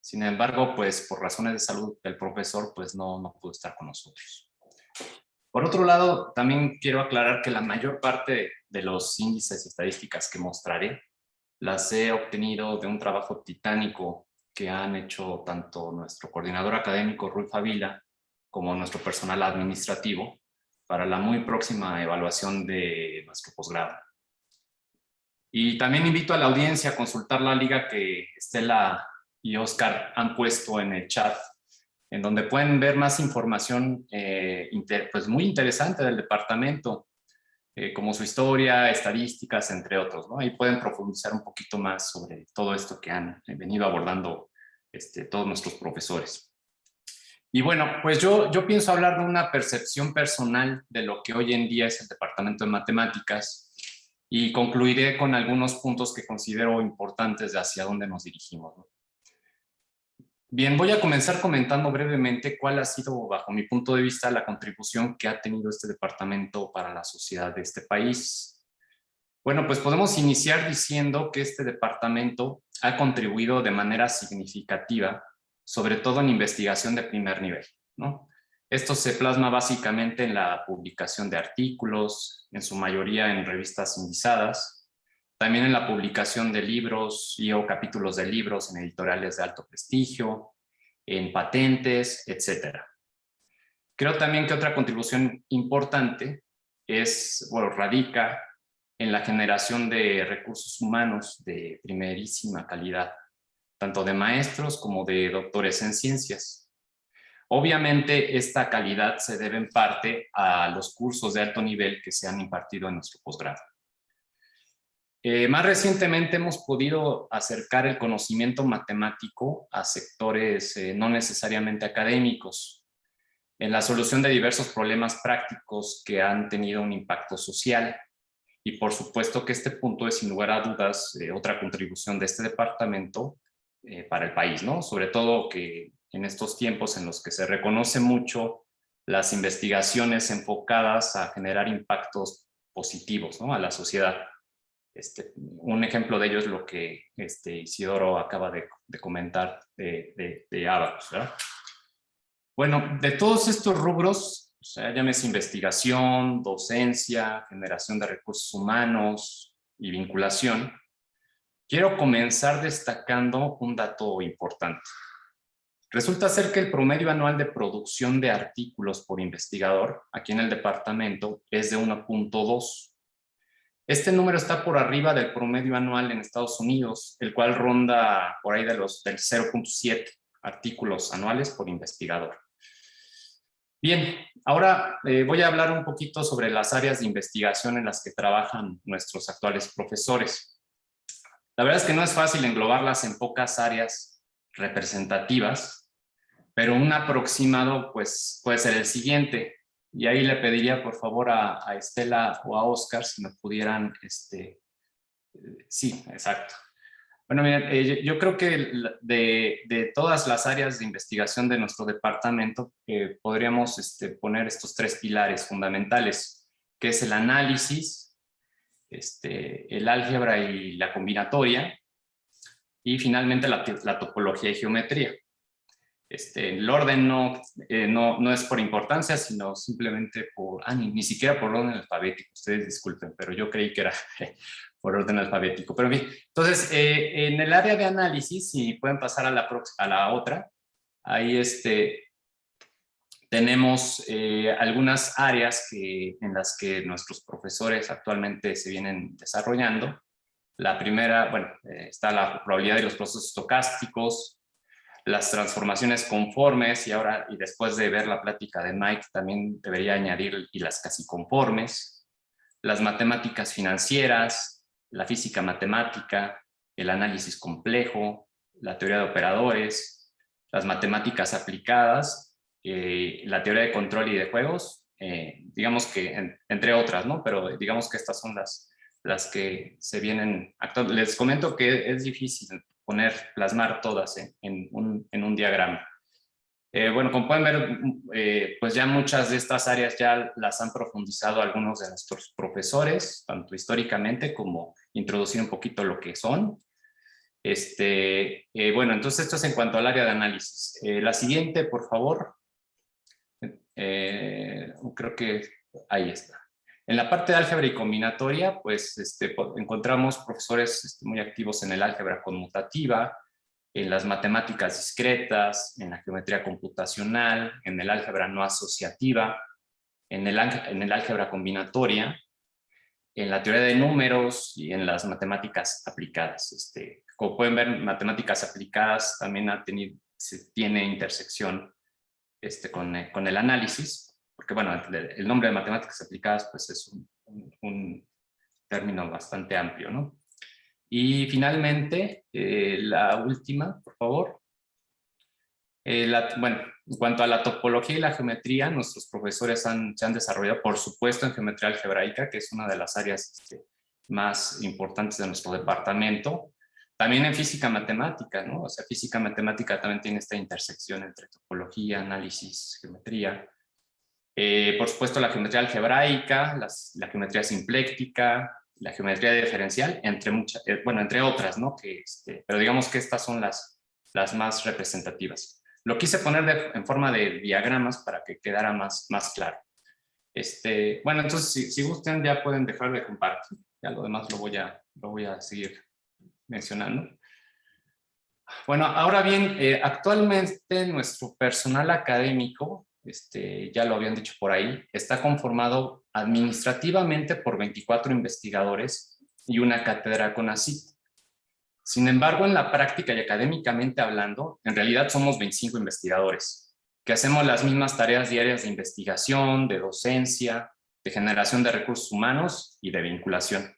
Sin embargo, pues por razones de salud del profesor, pues no pudo estar con nosotros. Por otro lado, también quiero aclarar que la mayor parte de los índices y estadísticas que mostraré las he obtenido de un trabajo titánico que han hecho tanto nuestro coordinador académico Rui Favila como nuestro personal administrativo para la muy próxima evaluación de nuestro posgrado. Y también invito a la audiencia a consultar la liga que Estela y Oscar han puesto en el chat, en donde pueden ver más información pues muy interesante del departamento, como su historia, estadísticas, entre otros, ¿no? Ahí pueden profundizar un poquito más sobre todo esto que han venido abordando todos nuestros profesores. Y bueno, pues yo pienso hablar de una percepción personal de lo que hoy en día es el Departamento de Matemáticas y concluiré con algunos puntos que considero importantes de hacia dónde nos dirigimos, ¿no? Bien, voy a comenzar comentando brevemente cuál ha sido, bajo mi punto de vista, la contribución que ha tenido este departamento para la sociedad de este país. Bueno, pues podemos iniciar diciendo que este departamento ha contribuido de manera significativa, sobre todo en investigación de primer nivel, ¿no? Esto se plasma básicamente en la publicación de artículos, en su mayoría en revistas indizadas, también en la publicación de libros y o capítulos de libros en editoriales de alto prestigio, en patentes, etc. Creo también que otra contribución importante radica en la generación de recursos humanos de primerísima calidad, tanto de maestros como de doctores en ciencias. Obviamente, esta calidad se debe en parte a los cursos de alto nivel que se han impartido en nuestro posgrado. Más recientemente hemos podido acercar el conocimiento matemático a sectores no necesariamente académicos, en la solución de diversos problemas prácticos que han tenido un impacto social. Y por supuesto que este punto es sin lugar a dudas otra contribución de este departamento para el país, ¿no? Sobre todo que en estos tiempos en los que se reconoce mucho las investigaciones enfocadas a generar impactos positivos, ¿no?, a la sociedad. Un ejemplo de ello es lo que Isidoro acaba de comentar de Abacus, ¿verdad? Bueno, de todos estos rubros, o sea, llámese investigación, docencia, generación de recursos humanos y vinculación, quiero comenzar destacando un dato importante. Resulta ser que el promedio anual de producción de artículos por investigador aquí en el departamento es de 1.2. Este número está por arriba del promedio anual en Estados Unidos, el cual ronda por ahí del 0.7 artículos anuales por investigador. Bien, ahora voy a hablar un poquito sobre las áreas de investigación en las que trabajan nuestros actuales profesores. La verdad es que no es fácil englobarlas en pocas áreas representativas, pero un aproximado pues, puede ser el siguiente. Y ahí le pediría por favor a Estela o a Oscar si me pudieran, sí, exacto. Bueno, miren, yo creo que de todas las áreas de investigación de nuestro departamento podríamos poner estos tres pilares fundamentales, que es el análisis, el álgebra y la combinatoria, y finalmente la topología y geometría. El orden no es por importancia, sino simplemente por, ni siquiera por orden alfabético, ustedes disculpen, pero yo creí que era por orden alfabético. Pero bien, entonces, en el área de análisis, si pueden pasar a la otra, ahí tenemos algunas áreas en las que nuestros profesores actualmente se vienen desarrollando. La primera, bueno, está la probabilidad de los procesos estocásticos, las transformaciones conformes, y después de ver la plática de Mike, también debería añadir y las casi conformes, las matemáticas financieras, la física matemática, el análisis complejo, la teoría de operadores, las matemáticas aplicadas, la teoría de control y de juegos, digamos que entre otras, ¿no? Pero digamos que estas son las que se vienen actuando. Les comento que es difícil plasmar todas en un diagrama. Bueno, como pueden ver, pues ya muchas de estas áreas ya las han profundizado algunos de nuestros profesores, tanto históricamente como introducir un poquito lo que son. Bueno, entonces esto es en cuanto al área de análisis. La siguiente, por favor. Creo que ahí está. En la parte de álgebra y combinatoria, pues encontramos profesores muy activos en el álgebra conmutativa, en las matemáticas discretas, en la geometría computacional, en el álgebra no asociativa, en el álgebra combinatoria, en la teoría de números y en las matemáticas aplicadas. Como pueden ver, matemáticas aplicadas también tiene intersección con el análisis, porque bueno, el nombre de matemáticas aplicadas pues es un término bastante amplio, ¿no? Y finalmente, la última, por favor. Bueno, en cuanto a la topología y la geometría, nuestros profesores se han desarrollado, por supuesto, en geometría algebraica, que es una de las áreas más importantes de nuestro departamento. También en física matemática, ¿no? O sea, física matemática también tiene esta intersección entre topología, análisis, geometría. Por supuesto, la geometría algebraica, la geometría simpléctica, la geometría diferencial, entre otras, ¿no? Pero digamos que estas son las más representativas. Lo quise poner en forma de diagramas para que quedara más claro. Bueno, entonces, si gustan, ya pueden dejar de compartir. Ya lo demás lo voy a seguir mencionando. Bueno, ahora bien, actualmente nuestro personal académico, ya lo habían dicho por ahí, está conformado administrativamente por 24 investigadores y una cátedra CONACYT. Sin embargo, en la práctica y académicamente hablando, en realidad somos 25 investigadores, que hacemos las mismas tareas diarias de investigación, de docencia, de generación de recursos humanos y de vinculación.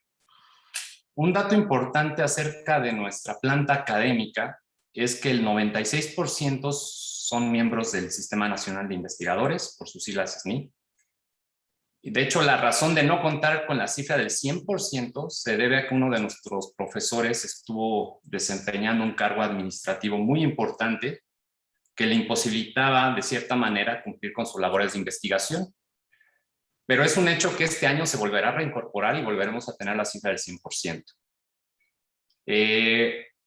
Un dato importante acerca de nuestra planta académica es que el 96% son miembros del Sistema Nacional de Investigadores, por sus siglas SNI. Y de hecho, la razón de no contar con la cifra del 100% se debe a que uno de nuestros profesores estuvo desempeñando un cargo administrativo muy importante que le imposibilitaba, de cierta manera, cumplir con sus labores de investigación. Pero es un hecho que este año se volverá a reincorporar y volveremos a tener la cifra del 100%.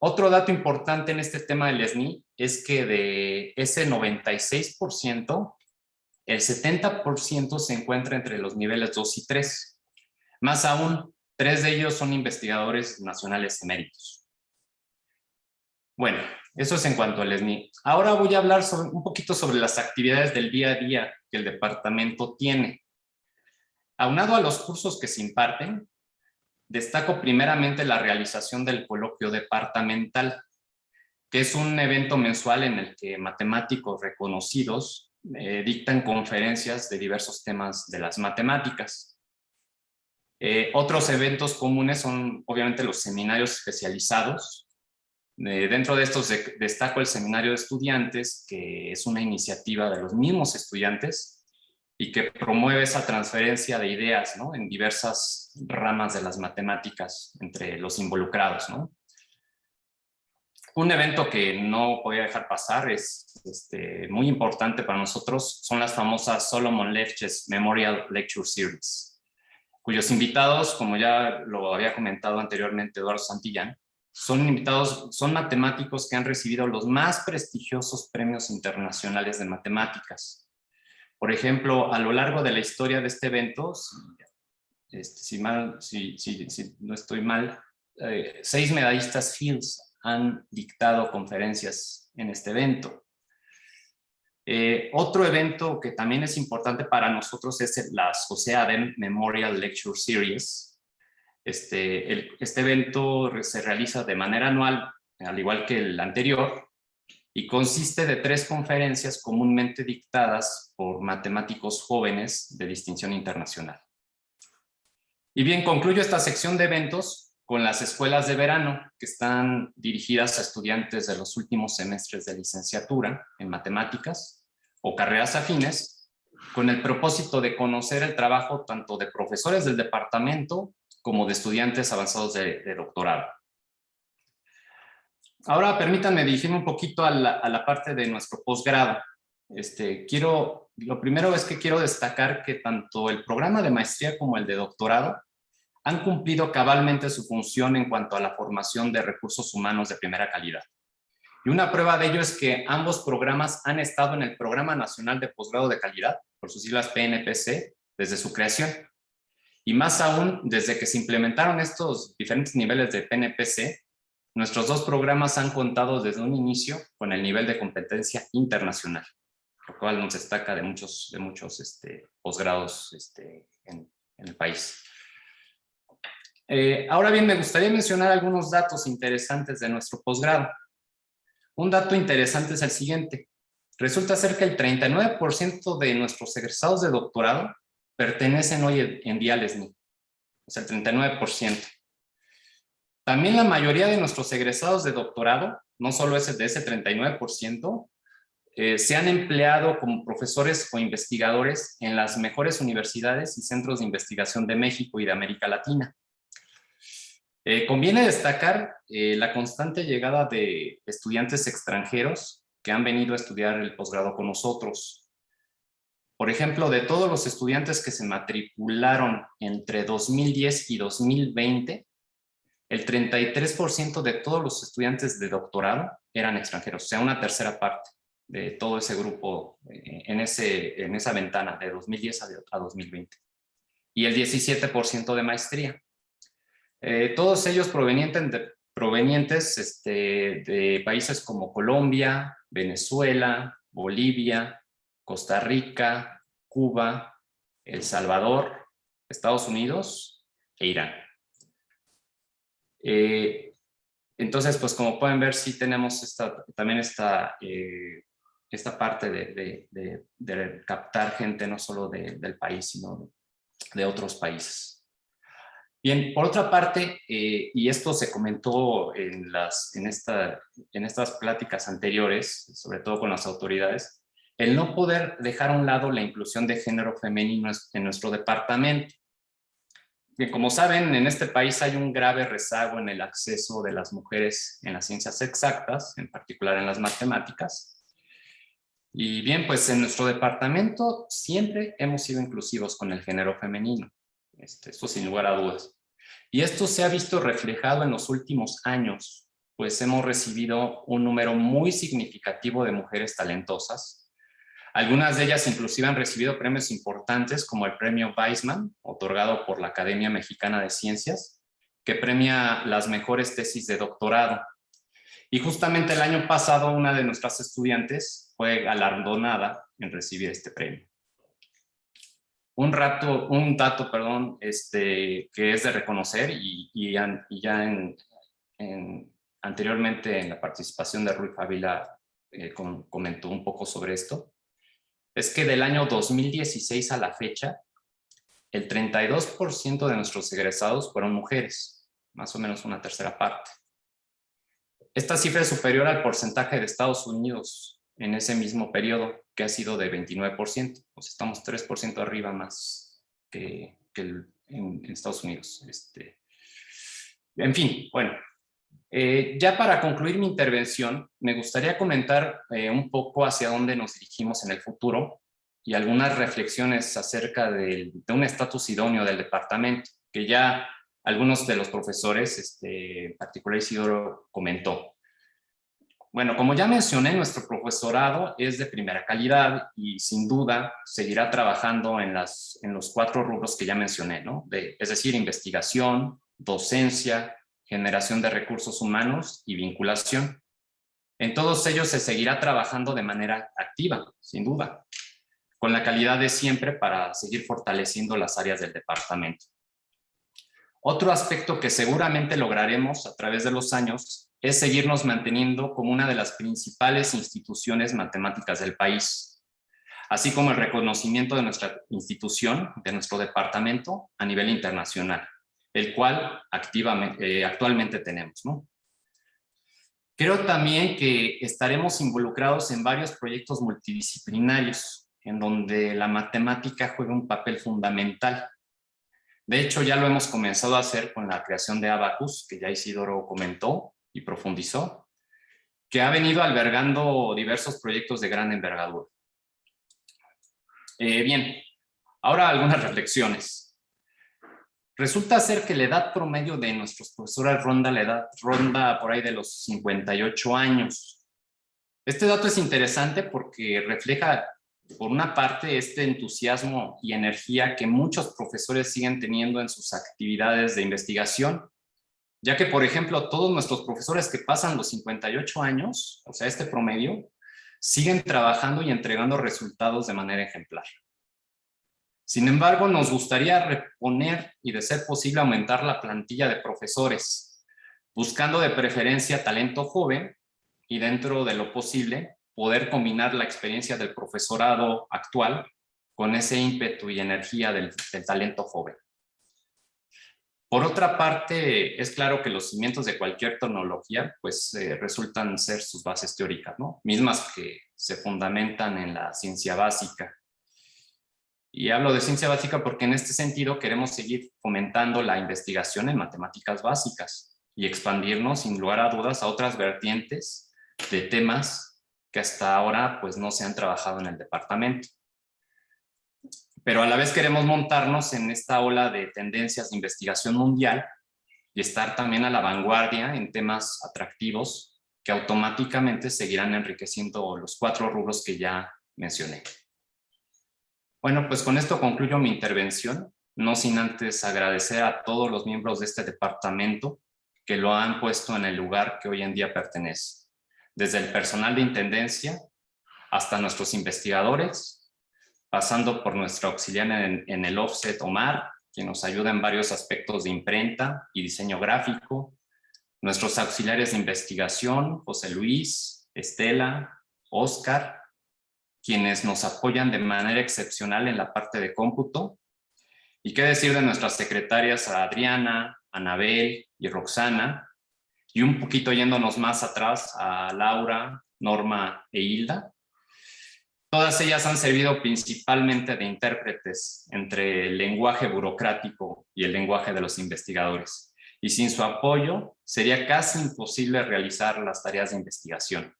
Otro dato importante en este tema del SNI es que de ese 96%, el 70% se encuentra entre los niveles 2 y 3. Más aún, 3 de ellos son investigadores nacionales eméritos. Bueno, eso es en cuanto al SNI. Ahora voy a hablar un poquito sobre las actividades del día a día que el departamento tiene. Aunado a los cursos que se imparten, destaco primeramente la realización del coloquio departamental, que es un evento mensual en el que matemáticos reconocidos dictan conferencias de diversos temas de las matemáticas. Otros eventos comunes son obviamente los seminarios especializados. Dentro de estos destaco el seminario de estudiantes, que es una iniciativa de los mismos estudiantes y que promueve esa transferencia de ideas, ¿no?, en diversas ramas de las matemáticas entre los involucrados, ¿no? Un evento que no voy a dejar pasar, es muy importante para nosotros, son las famosas Solomon Lefschetz Memorial Lecture Series, cuyos invitados, como ya lo había comentado anteriormente Eduardo Santillán, son matemáticos que han recibido los más prestigiosos premios internacionales de matemáticas. Por ejemplo, a lo largo de la historia de este evento, si no estoy mal, 6 medallistas Fields han dictado conferencias en este evento. Otro evento que también es importante para nosotros es la SOCEADEM Memorial Lecture Series. Este evento se realiza de manera anual, al igual que el anterior, y consiste de 3 conferencias comúnmente dictadas por matemáticos jóvenes de distinción internacional. Y bien, concluyo esta sección de eventos con las escuelas de verano, que están dirigidas a estudiantes de los últimos semestres de licenciatura en matemáticas o carreras afines, con el propósito de conocer el trabajo tanto de profesores del departamento como de estudiantes avanzados de doctorado. Ahora permítanme dirigirme un poquito a la parte de nuestro posgrado. Lo primero es que quiero destacar que tanto el programa de maestría como el de doctorado han cumplido cabalmente su función en cuanto a la formación de recursos humanos de primera calidad. Y una prueba de ello es que ambos programas han estado en el Programa Nacional de Posgrado de Calidad, por sus siglas PNPC, desde su creación. Y más aún, desde que se implementaron estos diferentes niveles de PNPC, nuestros 2 programas han contado desde un inicio con el nivel de competencia internacional, lo cual nos destaca de muchos posgrados en el país. Ahora bien, me gustaría mencionar algunos datos interesantes de nuestro posgrado. Un dato interesante es el siguiente. Resulta ser que el 39% de nuestros egresados de doctorado pertenecen hoy en día al SNI. O sea, el 39%. También la mayoría de nuestros egresados de doctorado, no solo de ese 39%, se han empleado como profesores o investigadores en las mejores universidades y centros de investigación de México y de América Latina. Conviene destacar la constante llegada de estudiantes extranjeros que han venido a estudiar el posgrado con nosotros. Por ejemplo, de todos los estudiantes que se matricularon entre 2010 y 2020, el 33% de todos los estudiantes de doctorado eran extranjeros, o sea, una tercera parte de todo ese grupo en esa ventana de 2010 a 2020. Y el 17% de maestría. Todos ellos provenientes de países como Colombia, Venezuela, Bolivia, Costa Rica, Cuba, El Salvador, Estados Unidos e Irán. Entonces, pues como pueden ver, sí tenemos también esta parte de captar gente no solo del país, sino de otros países. Bien, por otra parte, y esto se comentó en estas pláticas anteriores, sobre todo con las autoridades, el no poder dejar a un lado la inclusión de género femenino en nuestro departamento. Bien, como saben, en este país hay un grave rezago en el acceso de las mujeres en las ciencias exactas, en particular en las matemáticas. Y bien, pues en nuestro departamento siempre hemos sido inclusivos con el género femenino. Esto sin lugar a dudas. Y esto se ha visto reflejado en los últimos años, pues hemos recibido un número muy significativo de mujeres talentosas. Algunas de ellas inclusive han recibido premios importantes como el premio Weizmann, otorgado por la Academia Mexicana de Ciencias, que premia las mejores tesis de doctorado. Y justamente el año pasado una de nuestras estudiantes fue galardonada en recibir este premio. Un dato, perdón, que es de reconocer y ya anteriormente en la participación de Rui Fabila comentó un poco sobre esto, es que del año 2016 a la fecha, el 32% de nuestros egresados fueron mujeres, más o menos una tercera parte. Esta cifra es superior al porcentaje de Estados Unidos en ese mismo periodo, que ha sido de 29%. Pues estamos 3% arriba más que en Estados Unidos. En fin, bueno. Ya para concluir mi intervención, me gustaría comentar un poco hacia dónde nos dirigimos en el futuro y algunas reflexiones acerca de un estatus idóneo del departamento, que ya algunos de los profesores, en particular Isidoro, comentó. Bueno, como ya mencioné, nuestro profesorado es de primera calidad y sin duda seguirá trabajando en los 4 rubros que ya mencioné, ¿no? Es decir, investigación, docencia, generación de recursos humanos y vinculación. En todos ellos se seguirá trabajando de manera activa, sin duda, con la calidad de siempre para seguir fortaleciendo las áreas del departamento. Otro aspecto que seguramente lograremos a través de los años es seguirnos manteniendo como una de las principales instituciones matemáticas del país, así como el reconocimiento de nuestra institución, de nuestro departamento a nivel internacional, el cual actualmente tenemos, ¿no? Creo también que estaremos involucrados en varios proyectos multidisciplinarios, en donde la matemática juega un papel fundamental. De hecho, ya lo hemos comenzado a hacer con la creación de Abacus, que ya Isidoro comentó y profundizó, que ha venido albergando diversos proyectos de gran envergadura. Bien, ahora algunas reflexiones. Resulta ser que la edad promedio de nuestros profesores ronda por ahí de los 58 años. Este dato es interesante porque refleja, por una parte, este entusiasmo y energía que muchos profesores siguen teniendo en sus actividades de investigación, ya que, por ejemplo, todos nuestros profesores que pasan los 58 años, o sea, este promedio, siguen trabajando y entregando resultados de manera ejemplar. Sin embargo, nos gustaría reponer y, de ser posible, aumentar la plantilla de profesores, buscando de preferencia talento joven y, dentro de lo posible, poder combinar la experiencia del profesorado actual con ese ímpetu y energía del talento joven. Por otra parte, es claro que los cimientos de cualquier tecnología pues, resultan ser sus bases teóricas, ¿no? Mismas que se fundamentan en la ciencia básica. Y hablo de ciencia básica porque en este sentido queremos seguir fomentando la investigación en matemáticas básicas y expandirnos sin lugar a dudas a otras vertientes de temas que hasta ahora pues, no se han trabajado en el departamento. Pero a la vez queremos montarnos en esta ola de tendencias de investigación mundial y estar también a la vanguardia en temas atractivos que automáticamente seguirán enriqueciendo los 4 rubros que ya mencioné. Bueno, pues con esto concluyo mi intervención, no sin antes agradecer a todos los miembros de este departamento que lo han puesto en el lugar que hoy en día pertenece, desde el personal de intendencia hasta nuestros investigadores, pasando por nuestro auxiliar en el offset, Omar, quien nos ayuda en varios aspectos de imprenta y diseño gráfico, nuestros auxiliares de investigación, José Luis, Estela, Oscar, quienes nos apoyan de manera excepcional en la parte de cómputo, y qué decir de nuestras secretarias Adriana, Anabel y Roxana, y un poquito yéndonos más atrás a Laura, Norma e Hilda. Todas ellas han servido principalmente de intérpretes entre el lenguaje burocrático y el lenguaje de los investigadores. Y sin su apoyo sería casi imposible realizar las tareas de investigación.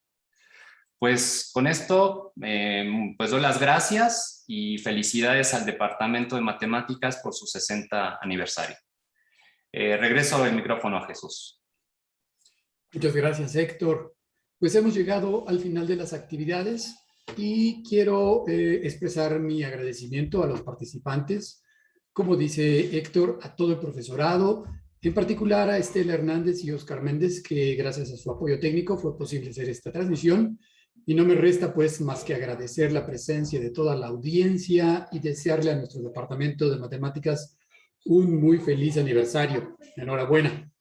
Pues con esto pues doy las gracias y felicidades al Departamento de Matemáticas por su 60 aniversario. Regreso el micrófono a Jesús. Muchas gracias, Héctor. Pues hemos llegado al final de las actividades. Y quiero expresar mi agradecimiento a los participantes, como dice Héctor, a todo el profesorado, en particular a Estela Hernández y Oscar Méndez, que gracias a su apoyo técnico fue posible hacer esta transmisión, Y no me resta pues más que agradecer la presencia de toda la audiencia y desearle a nuestro departamento de matemáticas un muy feliz aniversario. Enhorabuena.